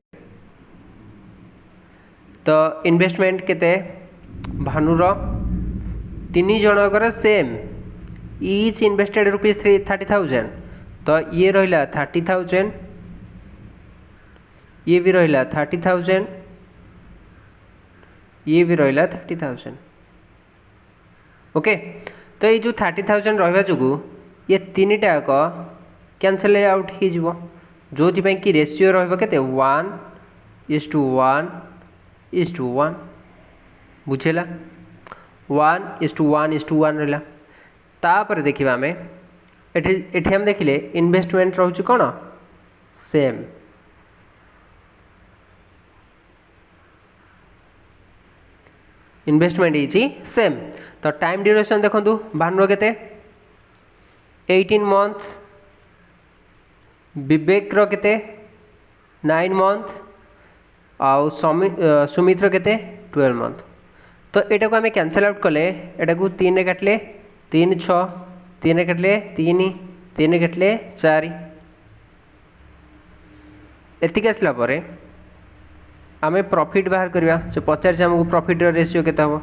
तो इन्वेस्टमेंट केते भानुर 3 जनकर सेम ईच इन्वेस्टेड रुपीज 30,000 तो ये रहा 30,000 ये भी रहा 30,000 ये भी रहा 30,000 ओके तो ये जो 30,000 रहा जो ये 3टा कैंसल आउट हो जो कि रेशियो रहिबो 1:1:1 बुझेला 1:1:1 रहा तापर देखिबा आमे एठी हम देखिले इन्वेस्टमेंट रहउची कोन सेम इन्वेस्टमेंट इजी सेम तो टाइम ड्यूरेशन देखंतु भानुर केते 18 मंथ विवेक रो केते 9 मंथ आउ सुमित्र केते 12 मंथ तो एटा को आमे कैंसिल आउट कले एटा को 3 रे काटले 3 6 3 रे काटले 3 3 रे काटले 4 एतिक आसला परे आमे प्रॉफिट बाहर करवा जो पचार आमको प्रॉफिट रेशियो केते हम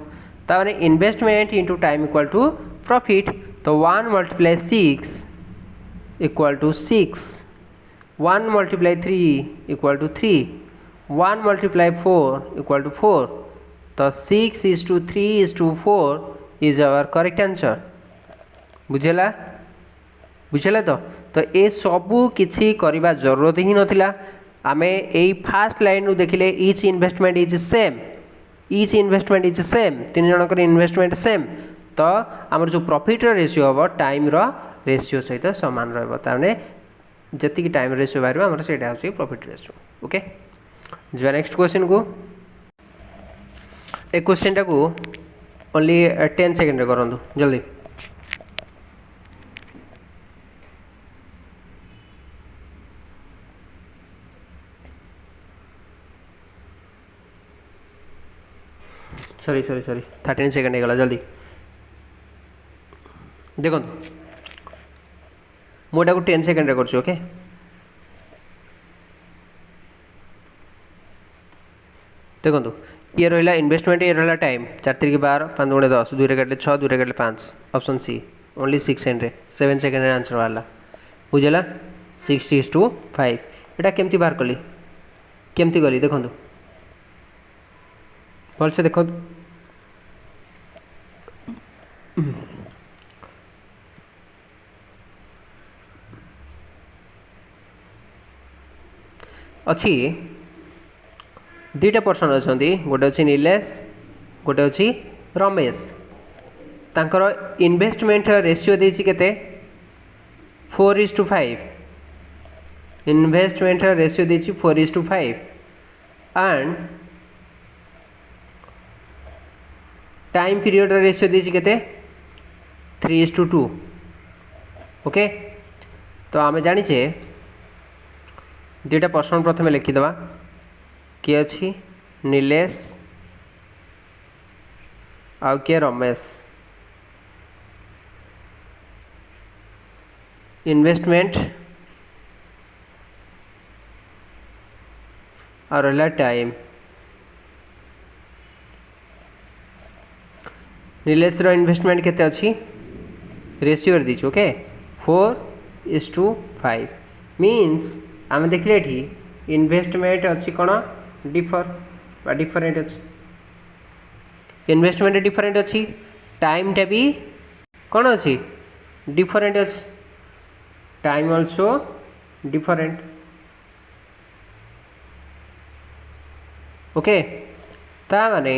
ताने investment into time equal to profit तो 1 × 6 = 6 1 × 3 = 3 1 × 4 = 4 तो 6:3:4 इज आवर करेक्ट आंसर बुझेला बुझेला तो ये सबू किसी करवा जरूरत ही नथिला आमे यही फास्ट लाइन रू देखिले ईच इन्वेस्टमेंट इज सेम 3 जनकर इन्वेस्टमेंट सेम तो आमर जो प्रॉफिट रेशियो हम टाइम रेशियो सहित सामान रही जी टाइम रेशियो बाहर आमर से प्रॉफिट रेशियो ओके जो नेक्स्ट क्वेश्चन को ए क्वेश्चन टाक ओनली 10 सेकेंड करूँ जल्दी सॉरी 13 सेकेंड हो गला जल्दी देखो मुझे 10 सेकेंड कर ओके देखो ये रहा इन्वेस्टमेंट ये रहा टाइम 4 3 12 5 × 10 2 रे काटले 6 2 रे काटले 5 option C only 6 second 7 second answer वाला बुझेला 6:5 एटा केमती बाहर कली केमती गली देखो भल से देखो अच्छी 2टा पर्सन अच्छा गोटे अच्छी नीलेश गोटे अच्छी रमेश तांकर इन्वेस्टमेंट रेशियो देछि केते 4:5 इन्वेस्टमेंट रेशियो देछि 4:5 एंड टाइम पीरियड रेशियो देछि केते 3:2 ओके तो आमे जानिछे 2टा पर्सन प्रथमे लिखिदबा किए अच्छी नीलेश आउ किए रमेश इन्वेस्टमेंट और रहा टाइम नीलेश रो इन्वेस्टमेंट केते अच्छी रेशियो दीच ओके 4:5 मीन्स आम देखले ये इन्वेस्टमेंट अच्छी कौन डिफर डिफरेंट अच्छी इन्वेस्टमेंट डिफरेंट अच्छी टाइम टा भी कौन अच्छी डिफरेंट अच्छी टाइम ऑल्सो डिफरेंट ओके ता माने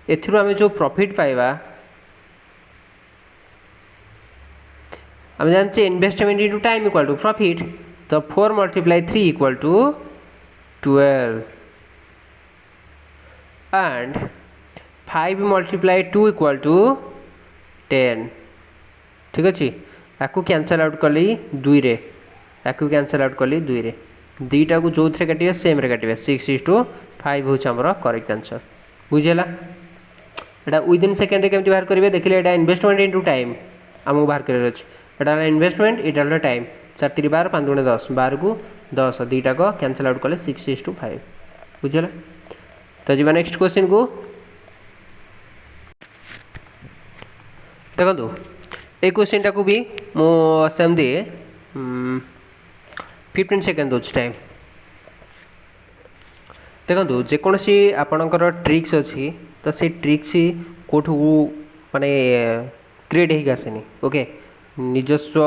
एथिरु आमे जो प्रॉफिट पाइबा आम जानते investment into time equal to profit. तो 4 multiply 3 equal to 12 and 5 multiply 2 equal to 10। ठीक अच्छे आपको कैंसल आउट कली 2 रे आपको कैंसल आउट कली 2 रे दुईटा को जो थे काटे सेम रे काटे 6:5 हूँ आमर करेक्ट आंसर बुझेगा। यहाँ विदिन सेकेंड केमती बाहर करेंगे देखिए यहाँ इन्वेस्टमेंट इंटू टाइम आमको बाहर कर यहाँ इन्वेस्टमेंट यहाँ टाइम 4 3 12 5 2 10 12 को 10 दुईटा को कैंसल आउट कले 6:5 बुझेगा। तो जी नेक्स्ट क्वेश्चन को देखो ये क्वेश्चन टाक भी मुझे 15 सेकेंड दूसरी टाइम देखो जेकोसी आपणकर ट्रिक्स अच्छी तो से ट्रिक्स कौटू माने क्रिएट हो आसेनी ओके निजस्व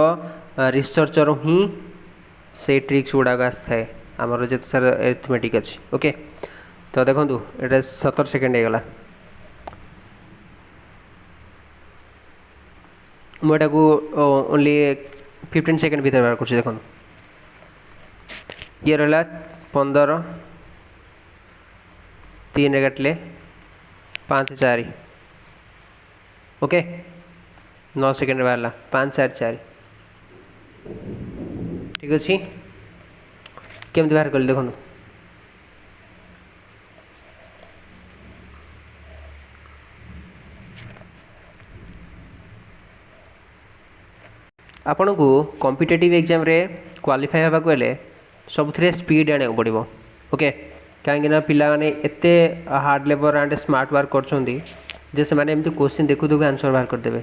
रिसर्चर ही से ट्रिक्स गुड़ाक आए आमर जिते सारा एरिथमेटिक अच्छी ओके। तो देखो ये 17 सेकेंड होगा मुझे ओनली 15 सेकेंड भीतर बाहर कर देखो ये रहा 15 3 काटिले 5 4 ओके 9 सेकेंड बाहर 5 4 4 ठीक अच्छे केमती बाहर कल देखो आपण को कॉम्पिटिटिव एग्जाम रे क्वालिफाई होगा हेले सबुथिरे स्पीड आने पड़ो ओके कहीं पिला माने एते hard labour and smart work करछोंदी जे से माने एमती क्वेश्चन देखु देखु आंसर बाहर कर देबे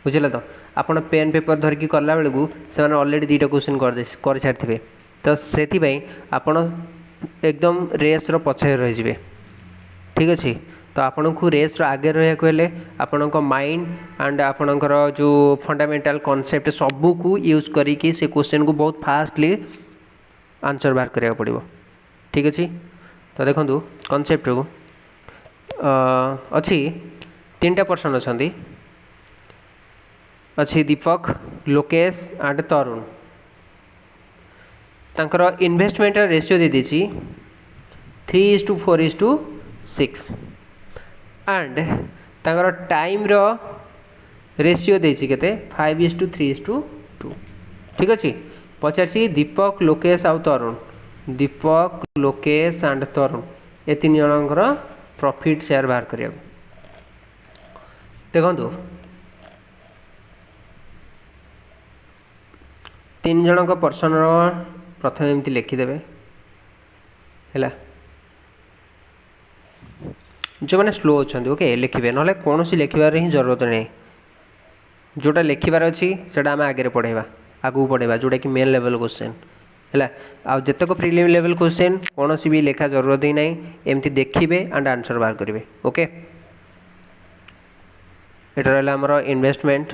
बुझिले। तो आपण पेन पेपर धरिकी कला बेलू से ऑलरेडी 2टा क्वेश्चन कर छाड़े तो से आपण एकदम रेस पछे रही ठीक अच्छे। तो आपण को रेस आगे रहा आपण माइंड एंड आपणकर जो फंडामेंटल कॉन्सेप्ट सबू को यूज करी से क्वेश्चन को बहुत फास्टली आंसर बाहर करा पड़ो ठीक अच्छे। तो देखो कॉन्सेप्ट को अच्छी 3टा पर्सन अच्छा अच्छी दीपक लोकेश एंड तरुण तांकर इन्वेस्टमेंट रेशियो दे दीची 3:4:6 एंड तांकर टाइम रो रेशियो देची केते 5:3:2 ठीक अच्छे। पचार दीपक लोकेश आउ तरुण दीपक लोकेश एंड तरुण ये 3 जनकर प्रॉफिट शेयर बाहर करिया देखो 3 जनक पर्सन प्रथम एमती लिखिदेवे है जो मैंने स्लो अच्छा ओके लिखे ना कौन सी लिखार ही जरूरत नहीं जोटा लिखार अच्छी से आम आगे पढ़ेगा आगू पढ़ेगा जोटा कि मेन लेवल क्वेश्चन है आतक प्रिलिम लेवल क्वेश्चन कौन सी भी लेखा जरूरत ही नहीं एमती देखिए एंड आंसर बाहर करेंगे ओके। ये रहा आमर इन्वेस्टमेंट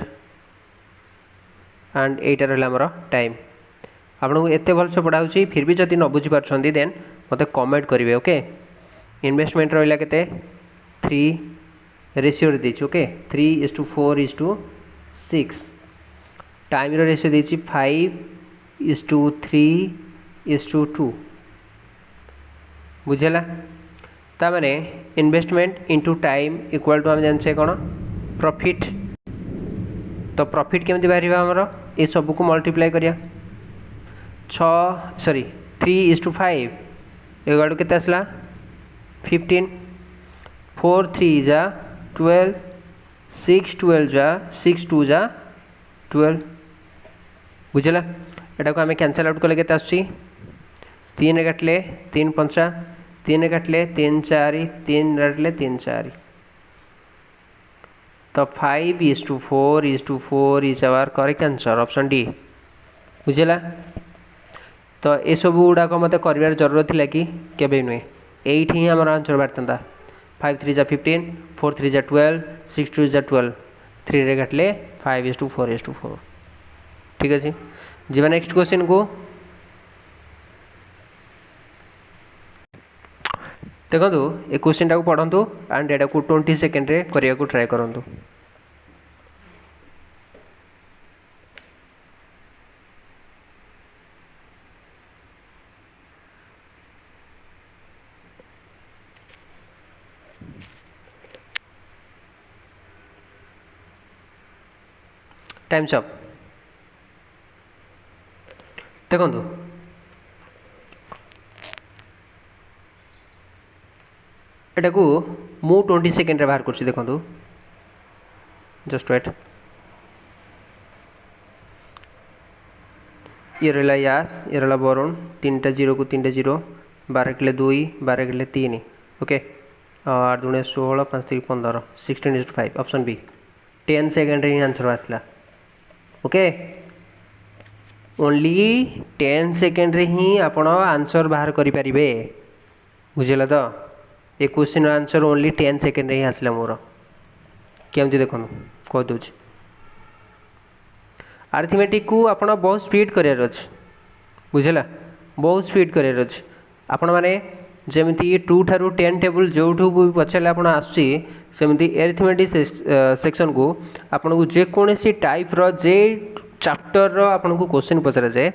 एंड एटा रहा आमर टाइम आपको एत भलसे पढ़ाऊँ फिर भी जब न बुझीपार देन मत कमेंट करेंगे ओके। इन्वेस्टमेंट रहा के 3 रेशियो देती ओके 3:4:6 टाइम रेशियो देती 5:3:2 बुझेगा। तामाने investment into time equal to आम जाने कौन प्रॉफिट। तो प्रॉफिट केमती बाहर आमर ये सब को मल्टीप्लाई करिया 3:5 एगाड़ के आसला 15 4 3 जा 12 6 12 जा 6 2 जा 12 बुझेगा। यहाँ को आम कैंसल आउट कले के 3 काटिले 3 5 3 काटिले 3 4 3 काटिले 3 4 तो 5:4:4 is our correct answer option D बुझेगा। तो ये सब गुड़ाक मत कर जरूरत थी कि केबे नुहे यही ही आम आंसर बाहर 5 3 जा 15 4 3 जा 12 6 2 जा 12 3 रे काटिले 5:4:4 ठीक अच्छे। जी नेक्स्ट क्वेश्चन को देखो ये क्वेश्चन टाक पढ़ु एंड एटा को 20 सेकेंड रे करिया को ट्राई करंतु। Times up. देखो एटा को मु 20 सेकेंड रे बाहर करछि। देखो जस्ट वेट। ये रहा यास, ये रहा वरुण, 3टा 0 को 3टा 0, 12 के लिए 2, 12 के लिए 3, ओके 8 दूने 16, 5 3 15, 16:5 ऑप्शन बी 10 सेकेंड रे आंसर आसला। ओके ओनली 10 सेकेंड रे ही आपण आंसर बाहर करि परिबे। बुझिला तो ये क्वेश्चन आंसर ओनली 10 सेकेंड रे ही आसला मोर। केमती देखो कह दूँ अरिथमेटिक को आपण बहुत स्पीड करार अच्छे। बुझेगा बहुत स्पीड करार अच्छे। आपण मैंने जमी 2 ठारू 10 टेबुल जो भी पचारे आप आसमती एरिथमेटिक सेक्शन को आपन को जेकोसी टाइप जे चैप्टर आपन को क्वेश्चन पचरा जाए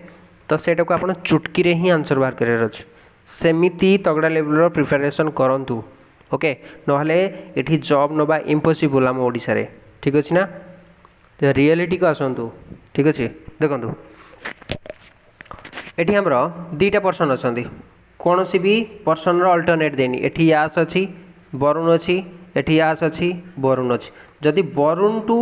तो सेटा को आप चुटकी रे ही आंसर बाहर करार अच्छे। सेमिति तगड़ा लेवल प्रिपरेशन करंतु। ओके नहले एठी जॉब नबा इम्पॉसिबल आम ओडिशा रे। ठीक अच्छे ना तो रियलिटी को आसतु। ठीक अच्छे देखो ये आमर 2टा पर्सन अच्छा कौन सी भी पर्सन अल्टरनेट देनी। एठी यास अच्छी वरुण अच्छी, एठी यास अच्छी वरुण अच्छी। जदि वरुण टू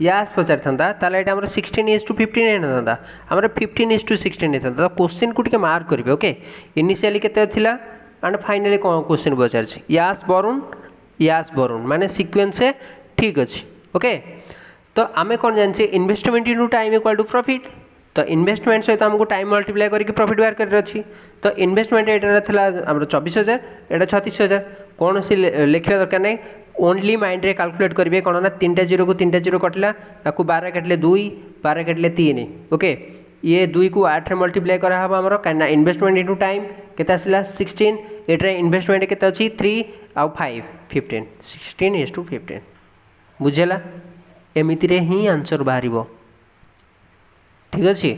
यास पचार था ताले एटा हमर 16:15 होता आमर 15:16 होता। तो क्वेश्चन को टिके मार्क करेंगे। ओके इनिशियली केते थिला एंड फाइनली कौन क्वेश्चन पचार यास वरुण माने सीक्वेंस से ठीक अच्छे। ओके तो आम कौन जाने investment into time equal to profit. तो इन्वेस्टमेंट सहित आमको टाइम मल्टीप्लाई करके प्रॉफिट बाहर कर अच्छी। तो इन्वेस्टमेंट एटा था आम 24,000 एटा 36,000 कौन सी लिखा दरकार नहीं ओनली माइंड रे कैलकुलेट करेंगे कौन ना 3टा 0 को 3टा 0 कटला ताकू 12 काटिले 2 12 काटिले 3 ओके ये 2 को 8 रे मल्टीप्लाई करा हबो हमरो काना इन्वेस्टमेंट इनटू टाइम केते आसला 16 एटा इन्वेस्टमेंट केते अछि 3 आउ 5 15 16:15 बुझेला एमिति रे ही आंसर बाहर। ठीक अच्छे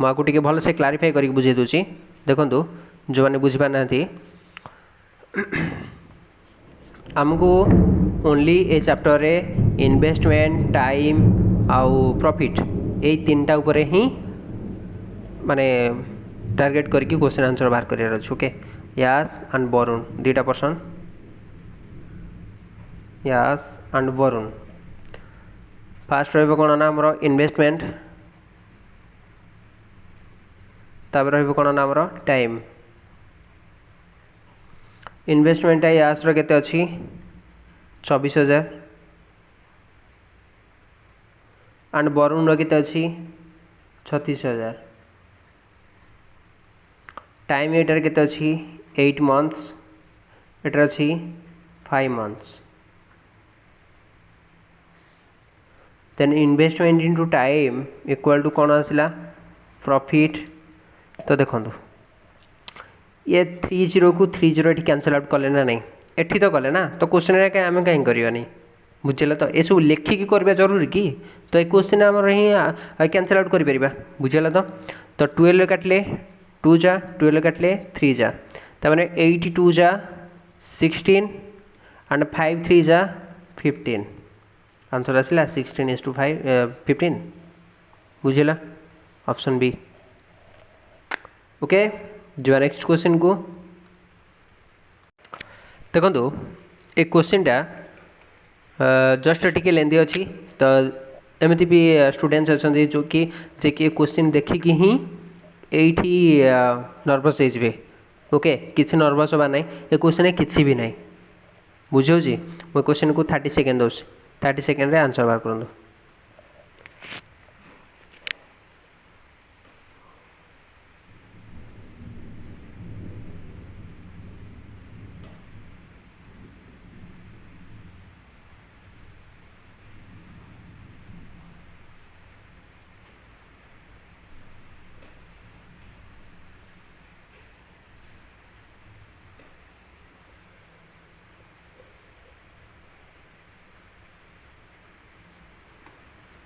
मुझे भल से क्लारिफाई करके बुझे दूसरी। देखो जो मैंने बुझीपार ना आमको ओनली ए चैप्टर रे इन्वेस्टमेंट टाइम आउ प्रॉफिट यही 3टा उपरे ही माने टार्गेट करके क्वेश्चन आंसर बाहर कर अच्छे। ओके यास एंड वरुण 2टा पर्सन यास एंड वरुण फास्ट रही कौन ना आमर इन्वेस्टमेंट तापर रही कौन ना आमर टाइम। इन्वेस्टमेंट यास केते अच्छी 24,000 एंड वरुण केते अच्छी 36,000। टाइम एटार केते अच्छी 8 मंथ्स एटार अच्छी 5 months. Then investment into time equal to कौन आसला प्रॉफिट। तो देखो ये 30 को 30 ये कैंसल आउट कले ना नहीं एठी तो कले ना तो क्वेश्चन आम कहीं करवानी बुझे। तो ये सब लेखिकी करवा जरूरी कि तो ये क्वेश्चन आम ही कैंसल आउट कर बुझे। तो 12 काटले 2 जा 12 काटले 3 जा तमें 82 जा 16 एंड 5 3 जा 15 आंसर आसला 16:15 बुझेला ऑप्शन बी। ओके जो नेक्स्ट क्वेश्चन को देखो एक क्वेश्चन टा जस्ट टिके लेंदी अच्छी। तो एमती भी स्टूडेंट्स अच्छा जो कि क्वेश्चन देखिकी ही एठी नर्वस हो। ओके किसी नर्वस हवा ना ये क्वेश्चन किसी भी ना बुझे। मुझे क्वेश्चन को 30 सेकेंड दूसरी 30 सेकेंड रे आंसर बाहर करूँ।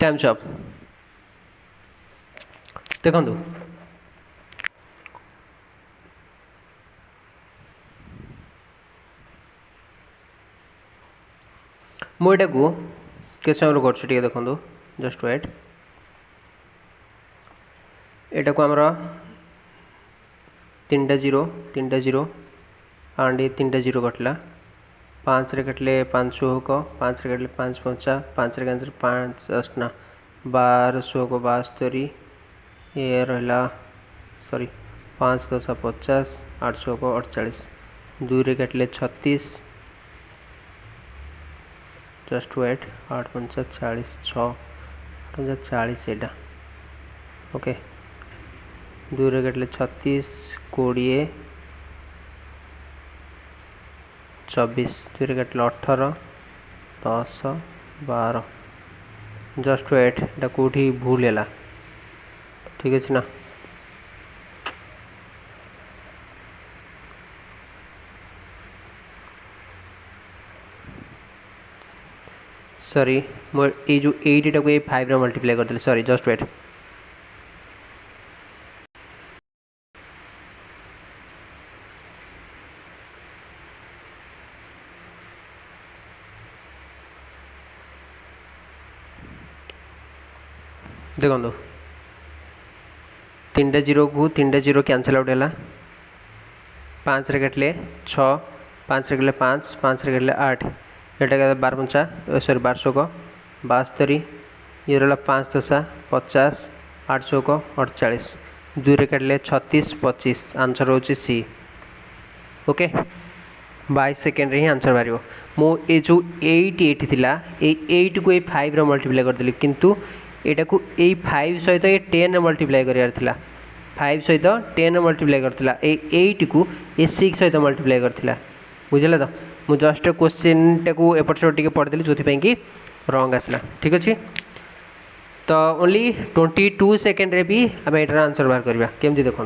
टाइम्स अप देखु मुझे के समय कर देखो जस्ट वेट एटा को आमर 3टा जीरो एंड ये 3टा जीरो कटला 5 रे कटले 500 होक 5 रे कटले 5 5 5 रे कैंसर 5 8 ना 1200 को 72 ये रहा सॉरी 5 10 50 800 को 48 2 रे कटले 36 जस्ट वेट 8 5 40 6 40 एटा ओके 2 रे कटले 36 20 24 2 रे कटले 18 10 12 जस्ट वेट एटा कोठी भूल है ठीक है ना सॉरी मोर ये जो 8 टा को ये 5 रे मल्टीप्लाई कर देली सॉरी जस्ट वेट देखो 3टा जीरो को 3टा जीरो कैंसल आउट है 5 रे कटले 6 5 रे कटले 5 5 रे कटले 8 एटा 12 5 सॉरी 1200 को 72 ये रहा 5 10 50 800 को 48 2 रे कटले 36 25 आंसर होची सी ओके 22 सेकेंड रे ही आंसर बाहर मो ये जो 8 8 थिला ए 8 को ये 5 रे मल्टीप्लाई कर देली किंतु एटा को ए 5 सहित ये 10 रे मल्टीप्लाई करियार थिला 5 सहित 10 रे मल्टीप्लाई करथिला ए 8 को ए 6 सहित मल्टीप्लाई करथिला बुझले तो मु जस्ट क्वेश्चन टाको एपट से टिके पढ़ देली जोथि कि रॉन्ग आसला ठीक अच्छे तो ओनली 22 सेकेंड रे भी आम एटार आंसर बाहर करवा केमती देखो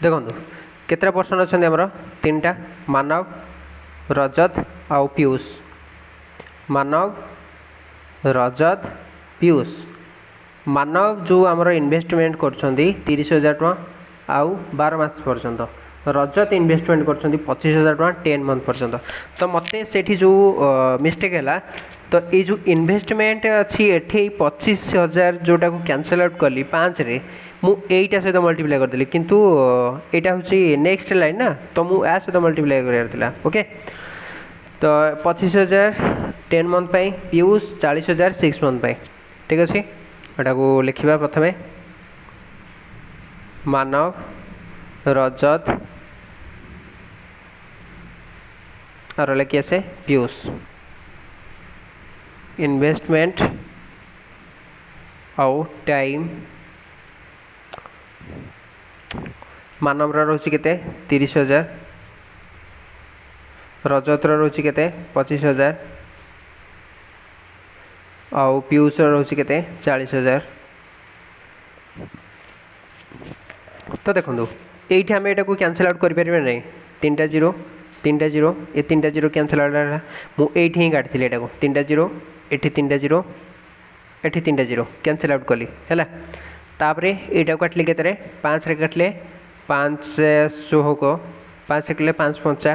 देखो केतरा पर्सन अच्छा आमर 3टा मानव रजत आउ पीयूष मानव रजत पीयूष मानव जो आमर इन्वेस्टमेंट कर 30,000 टका आउ 12 मास पर्यंत रजत इन्वेस्टमेंट कर 25,000 टका 10 मंथ पर्यंत तो मते सेठी जो मिस्टेक है तो ये जो इन्वेस्टमेंट अच्छी एठे 25,000 जोटा को कैंसल आउट कली 5 रे मु एटा सहित मल्टीप्लाई करदेली किंतु एटा हूँ नेक्स्ट लाइन ना तो मु आ सहित मल्टीप्लाई करार ओके तो 25,000 10 मंथ पाई पीयूष 40,000 6 मंथ पाई ठीक अच्छे एटा को लिखा प्रथम मानव रजत और लिखी आसे पीयूष इन्वेस्टमेंट आउ टाइम मानव रोचे के 30,000 रजत रोचे के 25,000 आउ पीयूष रोचे के 40,000 तो देखो ये आम यहाँ को कैंसल आउट करें नहीं 3टा जीरो ये 3टा जीरो कैंसल आउट है मुझे ही काटी यहाँ को 3टा जीरो एटी 3टा जीरो एटी 3टा जीरो कैंसल आउट कली है तापर यहाँ काटली के 5 रे काटले 500 को 5 रे कटले 5 5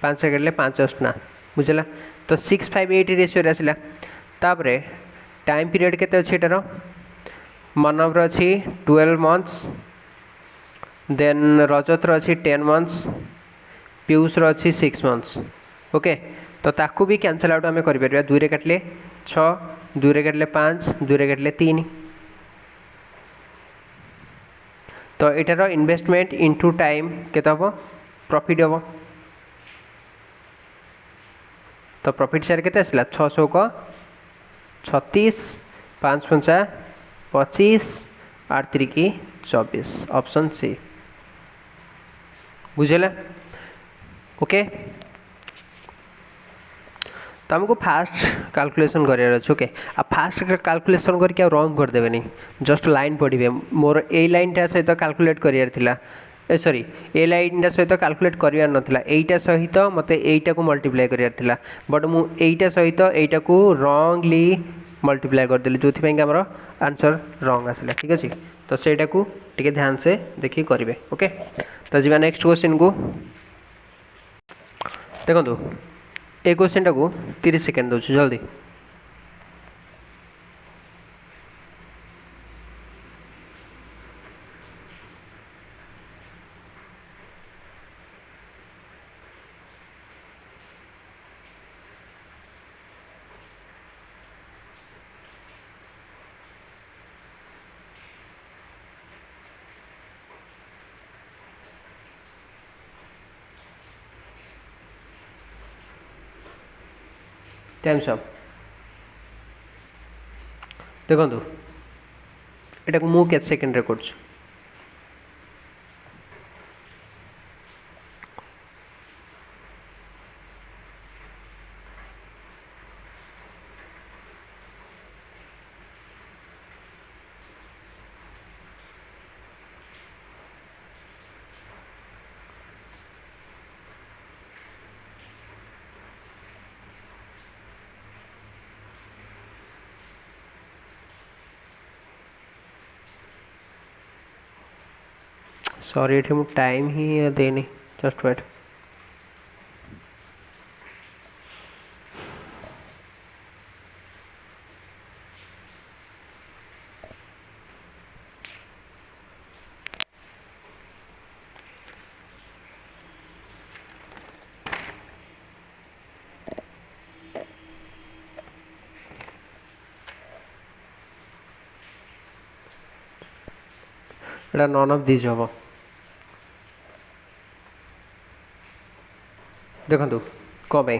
5 रे कटले 5 8 ना बुझला तो 658 रेशियो आसला तापर टाइम पीरियड केते अछि एटार मानव अच्छी 12 मंथ्स देन रजत अच्छी 10 मंथ्स पीयूष अच्छी 6 मंथ्स ओके तो ताकू भी कैंसल आउट आम कर 2 रे काटले 6 2 रे काटले 5 2 रे काटले 3 तो एटार इन्वेस्टमेंट इनटू टाइम केते हम प्रॉफिट हम तो प्रॉफिट शेयर केते आसला 600 को 36 5 5 25 8 3 की 24 ऑप्शन सी बुझेला ओके तो आमको फास्ट कैलकुलेशन करार अच्छे ओके आ फास्ट कैलकुलेशन करके रंग करदेवे जस्ट लाइन पढ़े मोर ए लाइन टा सहित कैलकुलेट करार सॉरी एल आईटा सहित कैलकुलेट करार नाला एटा सहित मत एटा को मल्टीप्लाई करार बट मुझा सहित एटा को रॉन्गली मल्टीप्लाई करदेली जो आमर आंसर रॉन्ग आसला ठीक अच्छे तो सेटा को टिके ध्यान से देखिए करेंगे ओके। तो जी नेक्स्ट क्वेश्चन को देखो ए क्वेश्चन टाक 30 सेकेंड दूँ जल्दी टाइम्स अप देखो यहाँ को मुझे सेकेंड रे कर सॉरी ये मुझे टाइम ही देनी just wait Etah none of this हम देखो कौन पाई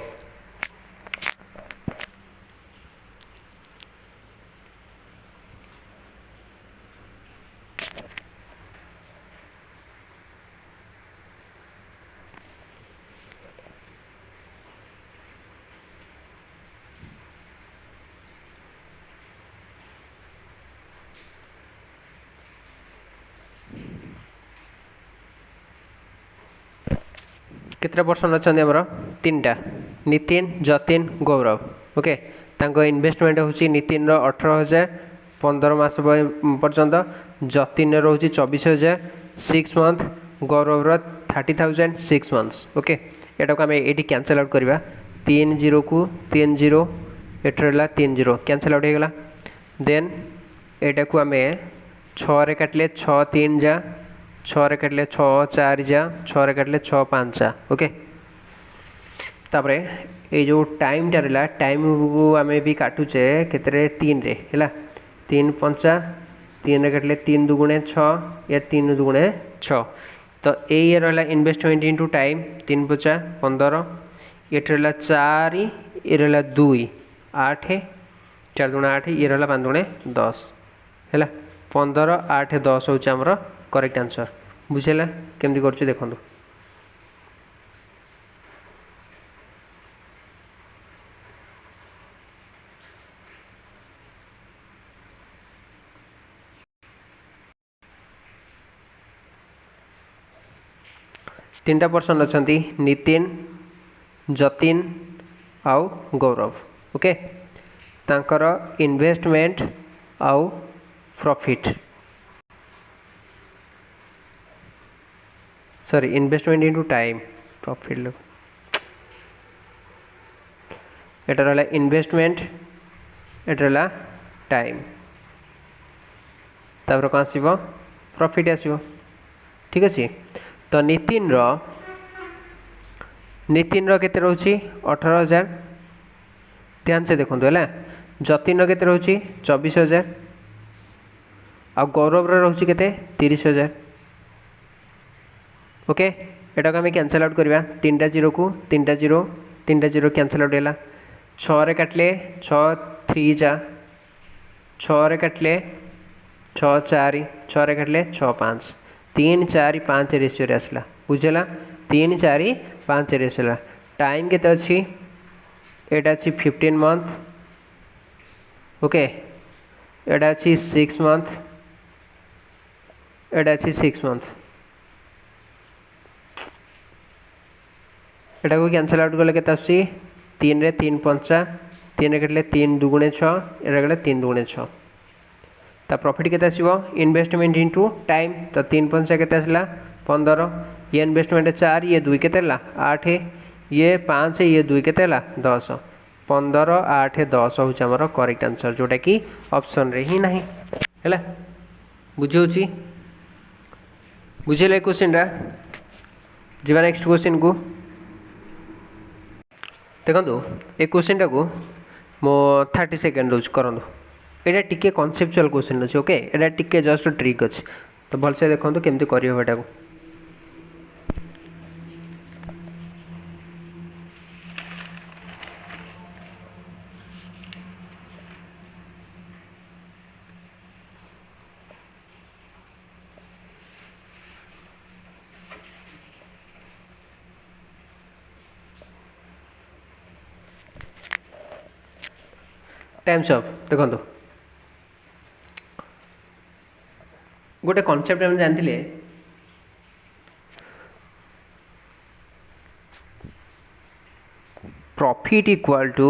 कितने पर्सन अच्छा आमर 3टा नितिन जतिन गौरव ओके तांको इन्वेस्टमेंट होची नितिन रो 18,000 15 मास पर्यंत जतिन रो होची 24,000 6 मंथ गौरव रो 30,000 6 मंथ्स ओके एटा को हमें एटी कैंसिल आउट करबा 3 0 को 3 0 एटरला 3 0 कैंसिल आउट हो गला देन एटा को हमें 6 रे काटले 6 3 जा 6 रे काटले 6 4 जा 6 रे काटले 6 5 जा ओके तापरे ये जो टाइम टा रहा टाइम को आम भी काटुचे केतरे 3 रे है 3 5 3 रे काटले 3 दुगुणे 6 या 3 दुगुणे 6 तो ये रहा इन्वेस्टमेंट इंटू टाइम 3 5 15 ये रहा 4 ये रहा 2 8 4 दुगुणे 8 ये रहा 5 दुगुणे 10 है 15 8 10 हूँ आमर करेक्ट आंसर बुझेगा केमती कर देखो तीन पर्सन अच्छा नितिन जतिन आउ गौरव ओके तांकर इन्वेस्टमेंट आउ profit sorry investment into time profit एटा रहा इन्वेस्टमेंट एटा रहा टाइम तापर कौन आसो प्रॉफिट आसो ठीक अच्छे तो नितिन रो केते रोची 18,000 ध्यान से देखो है जतिन रो केते रोची 24,000 आ गौरव रोची केते 30,000 ओके एटा को आम कैंसल आउट करवा 3टा 0 को 3टा 0 3टा 0 कैंसल आउट है 6 रे काटले 6 3 जा 6 रे काटले 6 4 6 रे काटले 6 5 3 4 5 रेशियो आसला बुझेगा 3 4 5 रेशियो टाइम केते अच्छी एटा अच्छी 15 मंथ ओके एटा अच्छी 6 मंथ एटा अच्छी 6 मंथ एटा को कैंसल आउट कले केते आसी 3 रे 3 पंचा 3 कटले 3 दुगुणे 6 एटा कले 3 दुगुणे 6 ता प्रॉफिट केते आसीबो इन्वेस्टमेंट इनटू टाइम तो 3 पंचा केते आसला 15 ये इन्वेस्टमेंट 4 ये 2 केते ला 8 ये 5 ये 2 केते ला 10 15 8 10 हूँ आमर करेक्ट आंसर जोटा कि ऑप्शन रे ही नहीं है बुझे बुझे क्वेश्चन रा जीवा नेक्स्ट क्वेश्चन को देखो ए क्वेश्चन टा को मो 30 सेकेंड रोज कर यहाँ टी कनसेप्चुअल क्वेश्चन अच्छे ओके यहाँ टी जस्ट ट्रिक अच्छे तो भलसे देखो केमती कर टाइम्स ऑफ देखो गोटे कॉन्सेप्ट हम जानते profit equal to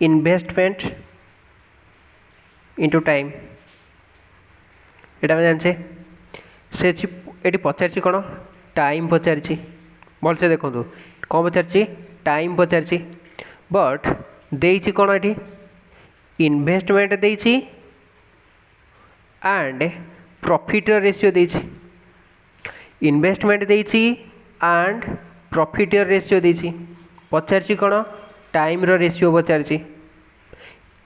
investment into time यहाँ जाने से ये पचार कौन टाइम पचार भलसे देखो कौन पचार टाइम पचार बट देती कौन ये इन्वेस्टमेंट देती एंड प्रॉफिट रेशियो देती इन्वेस्टमेंट देती एंड प्रॉफिट रेशियो देती पचार कौन टाइम रेशियो पचार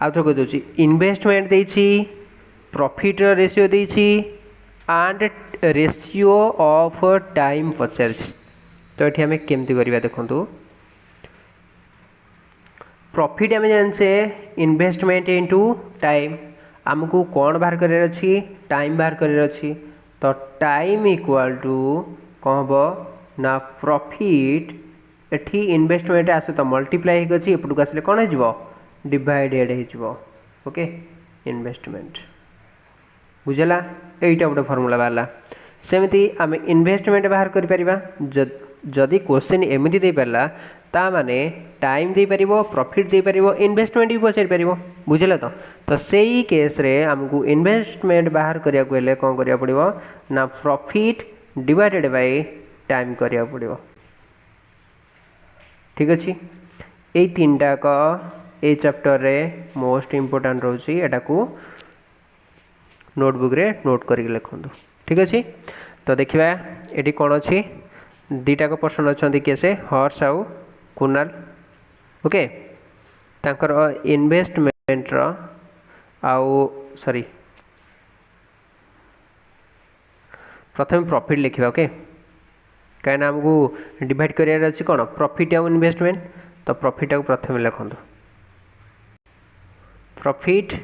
आउ थोड़ा कहीदे इन्वेस्टमेंट देती प्रॉफिट रेशियो देती एंड रेशियो ऑफ टाइम पचार तो ये आम केमती करवा देखो प्रॉफिट आम जाने इन्वेस्टमेंट इनटू टाइम आमको कौन बाहर कर टाइम बाहर कर तो टाइम इक्वल टू कौन हम ना प्रॉफिट एठी इन्वेस्टमेंट आसे तो मल्टीप्लाई होगी एपटू आसे कौन हो डिवाइडेड हो ओके इन्वेस्टमेंट बुझला यहीटा गोटे फर्मूला बाहर सेमती आम इन्वेस्टमेंट बाहर कर जदि क्वेश्चन एमती दे पारा ता माने टाइम दे पारिबो प्रॉफिट दे पारिबो इन्वेस्टमेंट भी पचारि पारिबो बुझला तो सेही केस रे हमको इन्वेस्टमेंट बाहर करिया को हेले कोन करिया पड़िबो ना प्रॉफिट डिवाइडेड बाय टाइम करिया पड़िबो ठीक अछि ए तीनटा का ए चैप्टर रे मोस्ट इंपोर्टेंट रहउची एटा को नोटबुक रे नोट करि लिखंदु ठीक अछि तो देखिबा एटी कोन अछि दीटा को पर्सन अछंती केसे हर्ष आउ कुनाल ओके तांकर इन्वेस्टमेंट रो आउ सॉरी प्रथम प्रॉफिट लिखिबा ओके कहीं आमको डिवाइड करियार अछि कोन प्रॉफिट आउ इन्वेस्टमेंट तो प्रॉफिट आउ प्रथम लिखंदु प्रॉफिट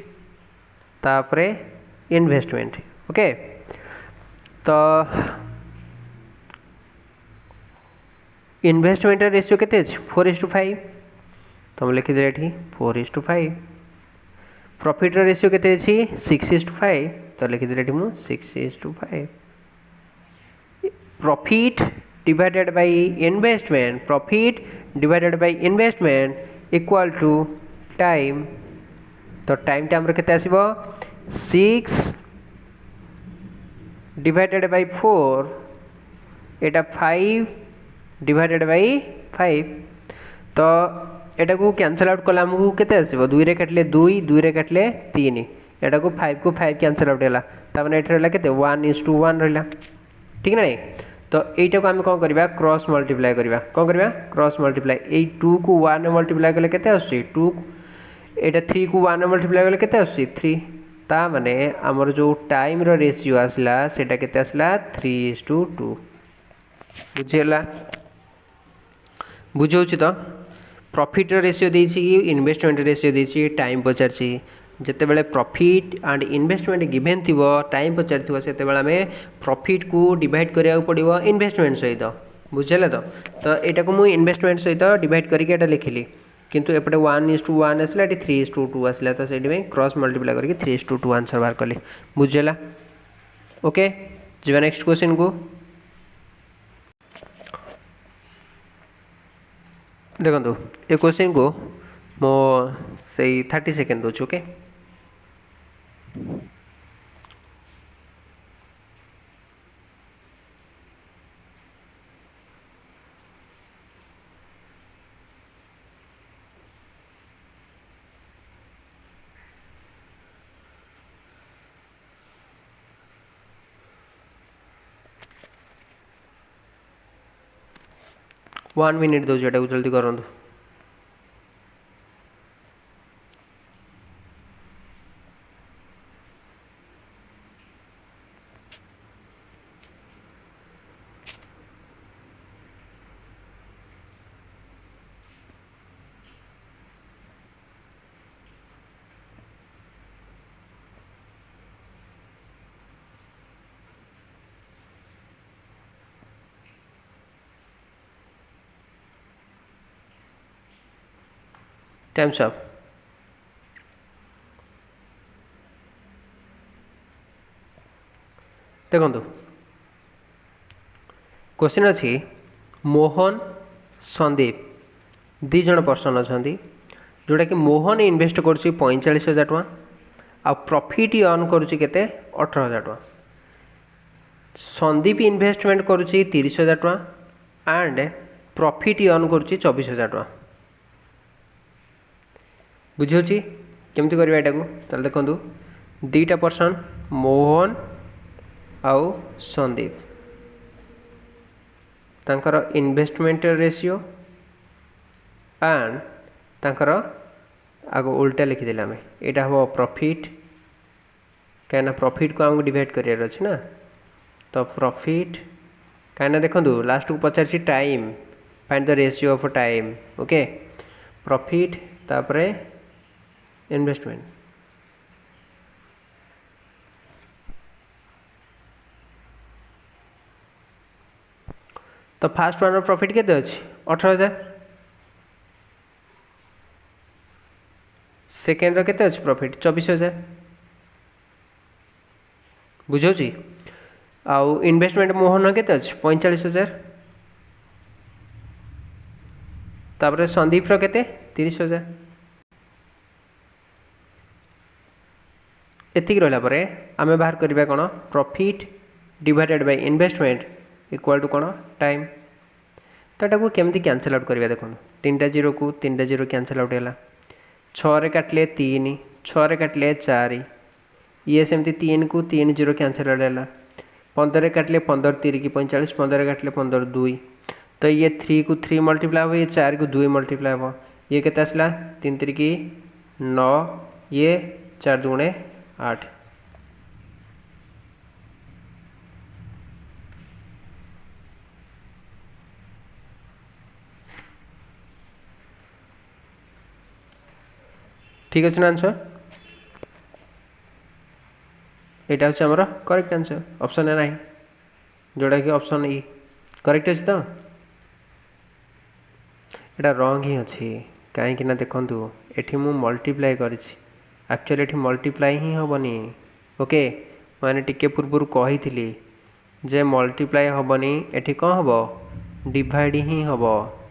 तापरे इन्वेस्टमेंट ओके तो इन्वेस्टमेंट रेशियो केते 4:5 तो हम लिखि दे एठी 4:5 प्रॉफिट रेशियो केते अछि 6:5 तो लिखि दे एठी मु 6:5 profit divided by investment profit divided by investment equal to time तो टाइम टा हमर केते आसीबो 6 divided by 4 Etah 5 divided by 5 तो एटा को कैंसिल आउट कला हमको केते आसीबो 2 रे काटले 2 2 रे काटले 3 एटा को 5 कैंसिल आउट हैला त माने एटा रहला केते 1:1 रहला ठीक नै तो एटा को हम कोन करबा क्रॉस मल्टीप्लाई करबा कोन करबा क्रॉस मल्टीप्लाई ए 2 को 1 मल्टीप्लाई करले केते आसी 2 एटा 3 को 1 मल्टीप्लाई करले केते आसी 3 ता माने हमर जो टाइम रो रेशियो आसला सेटा केते आसला 3:2 बुझेला बुझौछि तो प्रॉफिट रेशियो देछि इन्वेस्टमेंट रेशियो देछि टाइम पचारछि जते बेले प्रॉफिट एंड इन्वेस्टमेंट गिवन थिबो टाइम पचारथिबो सेते बेले में प्रॉफिट को डिवाइड करिया पड़िबो इन्वेस्टमेंट सहित बुझेला तो एटा को मु इन्वेस्टमेंट सहित डिवाइड करके एटा लिखिली किंतु एपटे 1:1 आसला एटी 3:2 आसला तो सेठी में क्रॉस मल्टीप्लाई करके 3:2 आंसर बाहर करली बुझेला ओके जीवा नेक्स्ट क्वेश्चन को देखो ये क्वेश्चन को मो से 30 सेकेंड दूँ ओके। वन मिनिट दूँ एटा को जल्दी करूँ। Times up. देखो क्वेश्चन अच्छी मोहन संदीप दीज पर्सन अच्छा जोटा कि मोहन इन्वेस्ट कर 45,000 टका आ प्रॉफिट अर्न करुच्ची केते 18,000 टका। संदीप इन्वेस्टमेंट करुच्ची 30,000 टका एंड प्रॉफिट अर्न करुच्ची 24,000 टका। बुझी केमती करवा एटा को ताल देखो दीटा पर्सन मोहन आउ संदीप तांकर इन्वेस्टमेंट रेशियो एंड तांकर आग उल्टा लिखिदेले आम यहाँ हम प्रॉफिट कहीं प्रॉफिट को आमको डिवाइड करार अच्छे ना तो प्रॉफिट कहीं देखो लास्ट को पचार time find the ratio of time okay profit तापर इन्वेस्टमेंट तो फास्ट वन प्रॉफिट केते अच्छी 18,000 सेकेंड केते अच्छी प्रॉफिट 24,000 बुझे आउ इन्वेस्टमेंट मोहन केते अच्छी 45,000 तापर संदीप केते 30,000 एतिक रहा पर आम बाहर करवा कौन profit divided by investment equal to कौन टाइम तो यहाँ केमती कैंसल आउट करवा देखो 3टा जीरो को 3टा जीरो कैंसल आउट है 6 काटिले 3 6 काटिले 4 ये सेमती 3 को 3 जीरो कैंसल आउट है 15 काटिले 15 3 की 45 15 काटिले 15 2 तो ये 3 को 3 मल्टीप्लाई हो ये 4 को 2 मल्टीप्लाई हो ये केते आसला 3 3 की 9 ये 4 दुणे 8 ठीक अच्छे ना आंसर यहाँ हूँ आमर करेक्ट आंसर ऑप्शन है ना जोड़ा कि ऑप्शन ई करेक्ट अच्छे तो यहाँ रंग ही अच्छी कहीं देखु ये मु मल्टीप्लाई कर एक्चुअली ये मल्टीप्लाई ही हेनी ओके मैंने टिके पूर्व कही जे मल्टीप्लाई हेनी ये कौन हम डिवाइड ही हम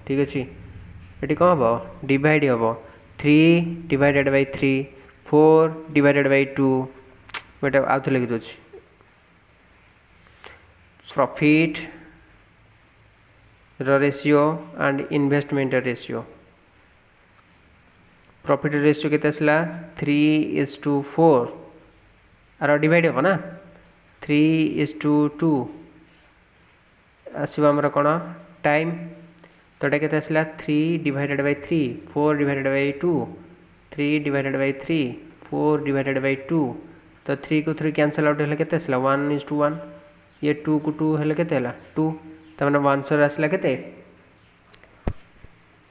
ठीक अच्छे ये कौन हम डिवाइड हम 3 डिवाइडेड बाय 3 4 डिवाइडेड बाय 2 बेटा आउे लिखी दूँ profit ratio and investment ratio profit ratio केते आसला 3:4 आर डिवाइड हम ना 3:2 आसो आमर कौन टाइम तो ये केते आसला 3 divided by 3 4 divided by 2 3 divided by 3 4 divided by 2 तो 3 को 3 कैंसल आउट है केते आसला 1:1 ये 2 को 2 है केते आला 2 तो मैंने आंसर आसला केते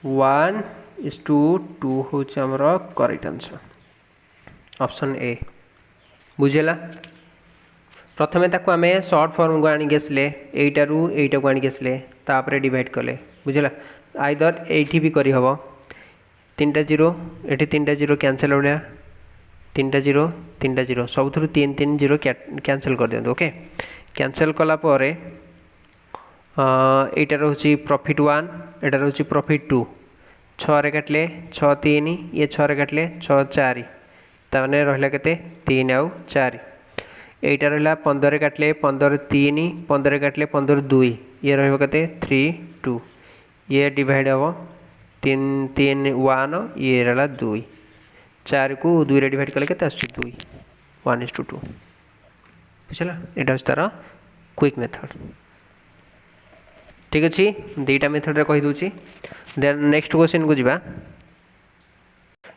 1:2 हूँ आमर करेक्ट आंसर ऑप्शन ए बुझेला। प्रथमे ताको आमे शॉर्ट फॉर्म को आनिक आसले एटारू एटा को आनिक आसले तापरे डिवाइड कले बुझेला आइदर एठी भी करी हबो 3टा जीरो एठी 3टा जीरो कैंसल हो गया 3टा जीरो सबुथुरु 3 3 जीरो कैंसल कर दियंतु ओके कैंसल कला परे एटा रहउची प्रॉफिट 1 एटा रहउची प्रॉफिट 2 छः काटिले 6 3 ये 6 काटिले 6 4 ताने रहा के 3 आउ 4 यहीटा रहा 15 काटिले 15 3 15 काटिले 15 2 ये रहा 3 2 ये डिवाइड हम 3 3 1 ये रहा 2 4 को 2 रे डिवाइड कले के 2 1:2 बुझला यहाँ तार क्विक मेथड ठीक अच्छे दुईटा मेथड रे कही दूची देन नेक्स्ट क्वेश्चन को जीवा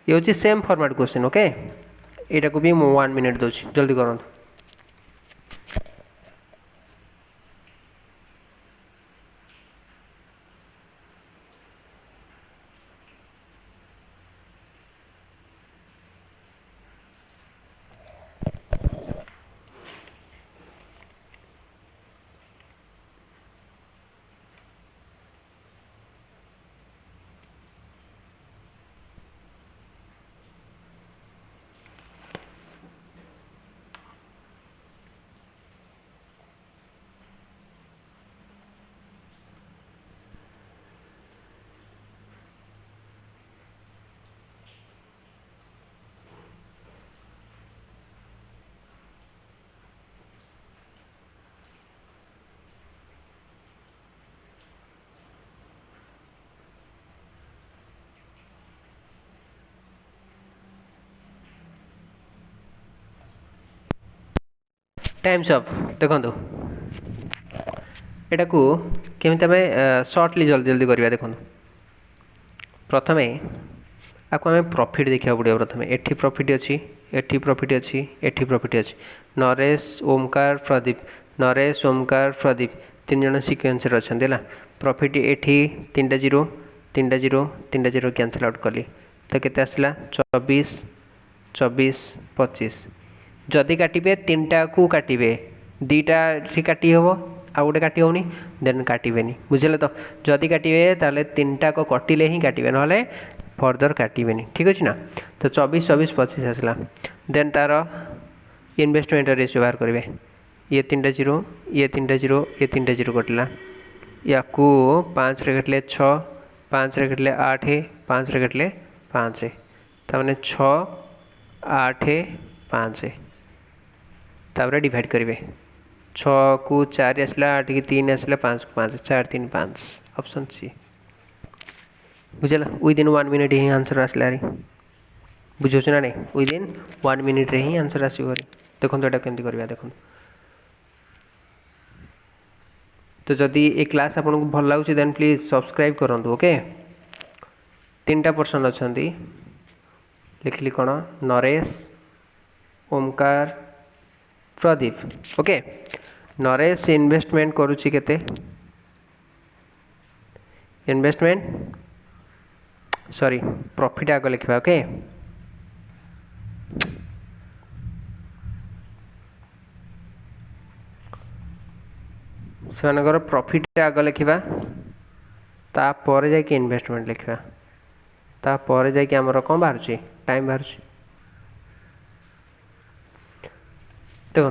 ये हूँ सेम फॉर्मेट क्वेश्चन ओके यहाँ को भी 1 मिनट दूसरी जल्दी करूँ टाइम्स अप देखो यहाँ को केमी आम सर्टली जल्दी जल्दी करवा देखो प्रथम आपको आम प्रॉफिट देखा पड़ो प्रथम एटी प्रॉफिट अच्छी एटी प्रॉफिट अच्छी एटी प्रॉफिट अच्छी नरेश ओमकार प्रदीप नरेश ओमकार प्रदीप 3 जन सिक्वेन्स अच्छा प्रॉफिट एटी 3टा 0 3टा 0 3टा 0 कैंसल आउट कली तो केते आसला 24 24 25 जदि काटे 3टा को काटे 2टा काटी हम आ गए काटी होनी देन काटे बुझे तो जदि काटे ताले 3टा को कटिले ही काटे ना फर्दर काटे ठीक अच्छे ना तो 24 24 25 आसला देन तार इन्वेस्टमेंट रेशियो बाहर करेंगे ये 3टा 0 ये 3टा 0 ये 3टा 0 कटिला या 5 रे कटिले 6 5 रे कटिले 8 5 रे कटिले 5 तमाने 6 8 5 तापर डिवाइड करेंगे 6 को 4 आसला 8 की 3 आसला 5 को 5 4 3 5 ऑप्शन सी बुझला विदिन 1 मिनिट ही आंसर आसला बुझे ना नहीं विदिन 1 मिनिट रे ही आंसर आसो देखो यहाँ केमती करवा देखो तो जदि ये क्लास आपको भल लगे देन प्लीज सब्सक्राइब करूँ ओके 3टा पर्सन अच्छा लिखली कौन नरेश ओमकार प्रदीप ओके नरेश इन्वेस्टमेंट करुच्ची केते इन्वेस्टमेंट सॉरी प्रॉफिट आग लिखा ओके से प्रॉफिट आग लिखा तापर जाकि इन्वेस्टमेंट लिखा तापर जाकि आमर कौन बाहर टाइम बाहर देखो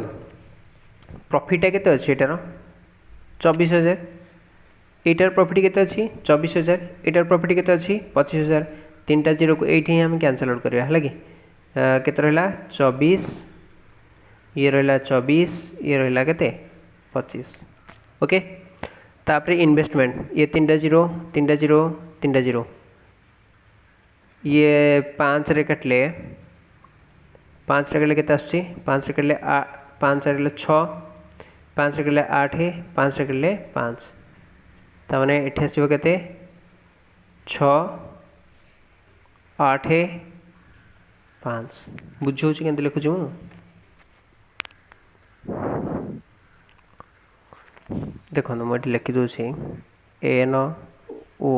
प्रॉफिटा केते अच्छी एटार 24,000 एटार प्रॉफिट केते अच्छी 24,000 एटार प्रॉफिट केते अच्छी 25,000 3टा 0 को एठी हम कैंसल आउट करबा हला कि केते रहला 24 ये रहला 24 ये रहला केते 25 ओके तापर इन्वेस्टमेंट ये 3टा 0 3टा 0 3टा 0 ये 5 रे कटले 5 रे कटले केते आछी 5 रे कटले 5 रे कटले 6 5 रे कटले 8 5 रे कटले 5 तामाने एठी आसीबो केते 6 8 5 बुझौ छी केंते लिखु छु देखो मुझे लिखि दूसरी एन ओ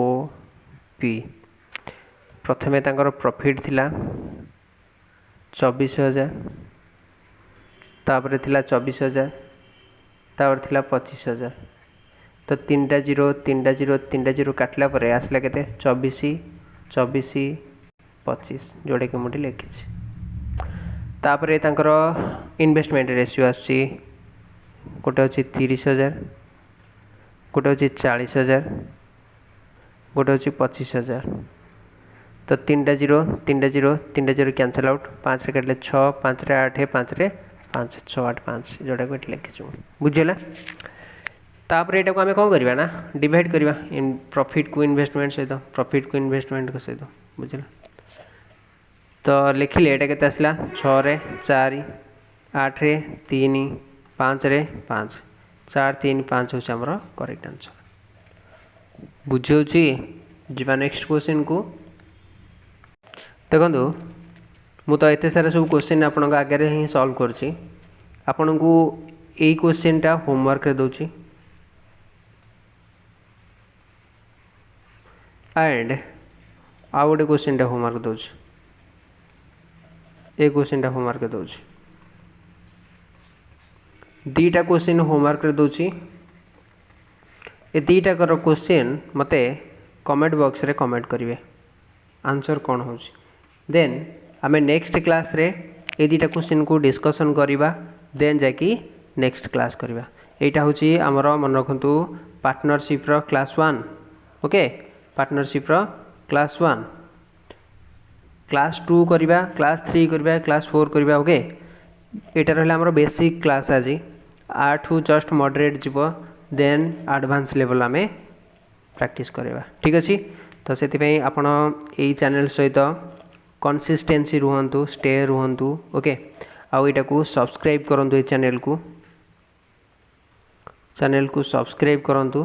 पी प्रथमे तांकर प्रॉफिट थिला 24,000 तापर थिला 24,000 तापर थिला 25,000 तो 3टा 0 3टा 0 3टा 0 काटला परे आसला केते 24 24 25 जोड़े कि मुझे लिखी तापर तांकर इन्वेस्टमेंट रेशियो आसी गोटे अच्छी 30,000 गोटे अच्छी 40,000 गोटे अच्छी 25,000 तो 3टा 0 3टा 0 3टा 0 कैंसल आउट 5 रे काटले 6 5 रे 8 5 रे 5 6 8 5 जोटा को एठी लिखिछु बुझिला। तापर एटा को आमे कोन करबा ना डिवाइड करबा इन प्रॉफिट को इन्वेस्टमेंट सहित प्रॉफिट को इन्वेस्टमेंट को सहित बुझिला। तो लिखिले एटा केते आसला 6 रे 4 8 रे 3 5 रे 5 4 3 5 होछ हमर करेक्ट आंसर बुझियोछि। जीवा नेक्स्ट क्वेश्चन को देखो मु तो एते सारा सब क्वेश्चन आपन आगे ही सॉल्व करछि आपन को एई क्वेश्चन टा होमवर्क रे दोछि एंड आ गोटे क्वेश्चन टा होमवर्क दोछि ए क्वेश्चन टा होमवर्क दोछि दीटा क्वेश्चन होमवर्क रे दोछि ए दीटा कर क्वेश्चन मते कमेंट बॉक्स रे कमेंट करिवे आंसर कौन हो देन आम नेक्स्ट क्लास रे ए दुटा क्वेश्चन को डिस्कसन करिबा देन जाकि नेक्स्ट क्लास करिबा। एटा होची हमर मन रखंतु पार्टनरशिप रो क्लास 1 ओके पार्टनरशिप रो क्लास 1 क्लास 2 करिबा क्लास 3 करिबा क्लास 4 करिबा ओके एटा रहला हमर बेसिक क्लास आज 8 जस्ट मॉडरेट जीवो देन एडवांस लेवल आमे प्रैक्टिस करिबा ठीक अछि। तो से आपण यही चैनल सहित कंसिस्टेंसी रुहंतु स्टे रुहंतु ओके आउ एटा को सब्सक्राइब करंतु ए चैनल को सब्सक्राइब करंतु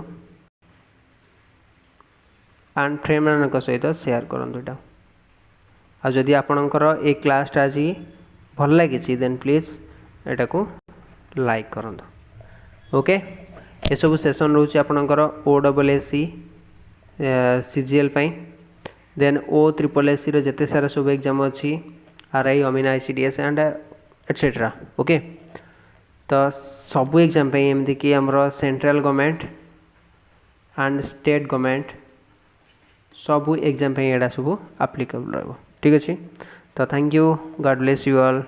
एंड फ्रेंड मानक सहित शेयर करंतु एटा आ जदि आपणकर ए क्लास टा जी भल लागिछि देन प्लीज एटा को लाइक करंतु ओके। ए सब सेशन रहउछि आपणकर OSSC CGL पाई देन OSSC रो जते सारा सब एग्जाम अछि RI Amina ICDS and etcetera okay. तो सब एग्जाम पाई एमति कि हमरो central government and state government सब एग्जाम पाई एडा सब एप्लीकेबल रहबो ठीक अछि। तो thank you God bless you all.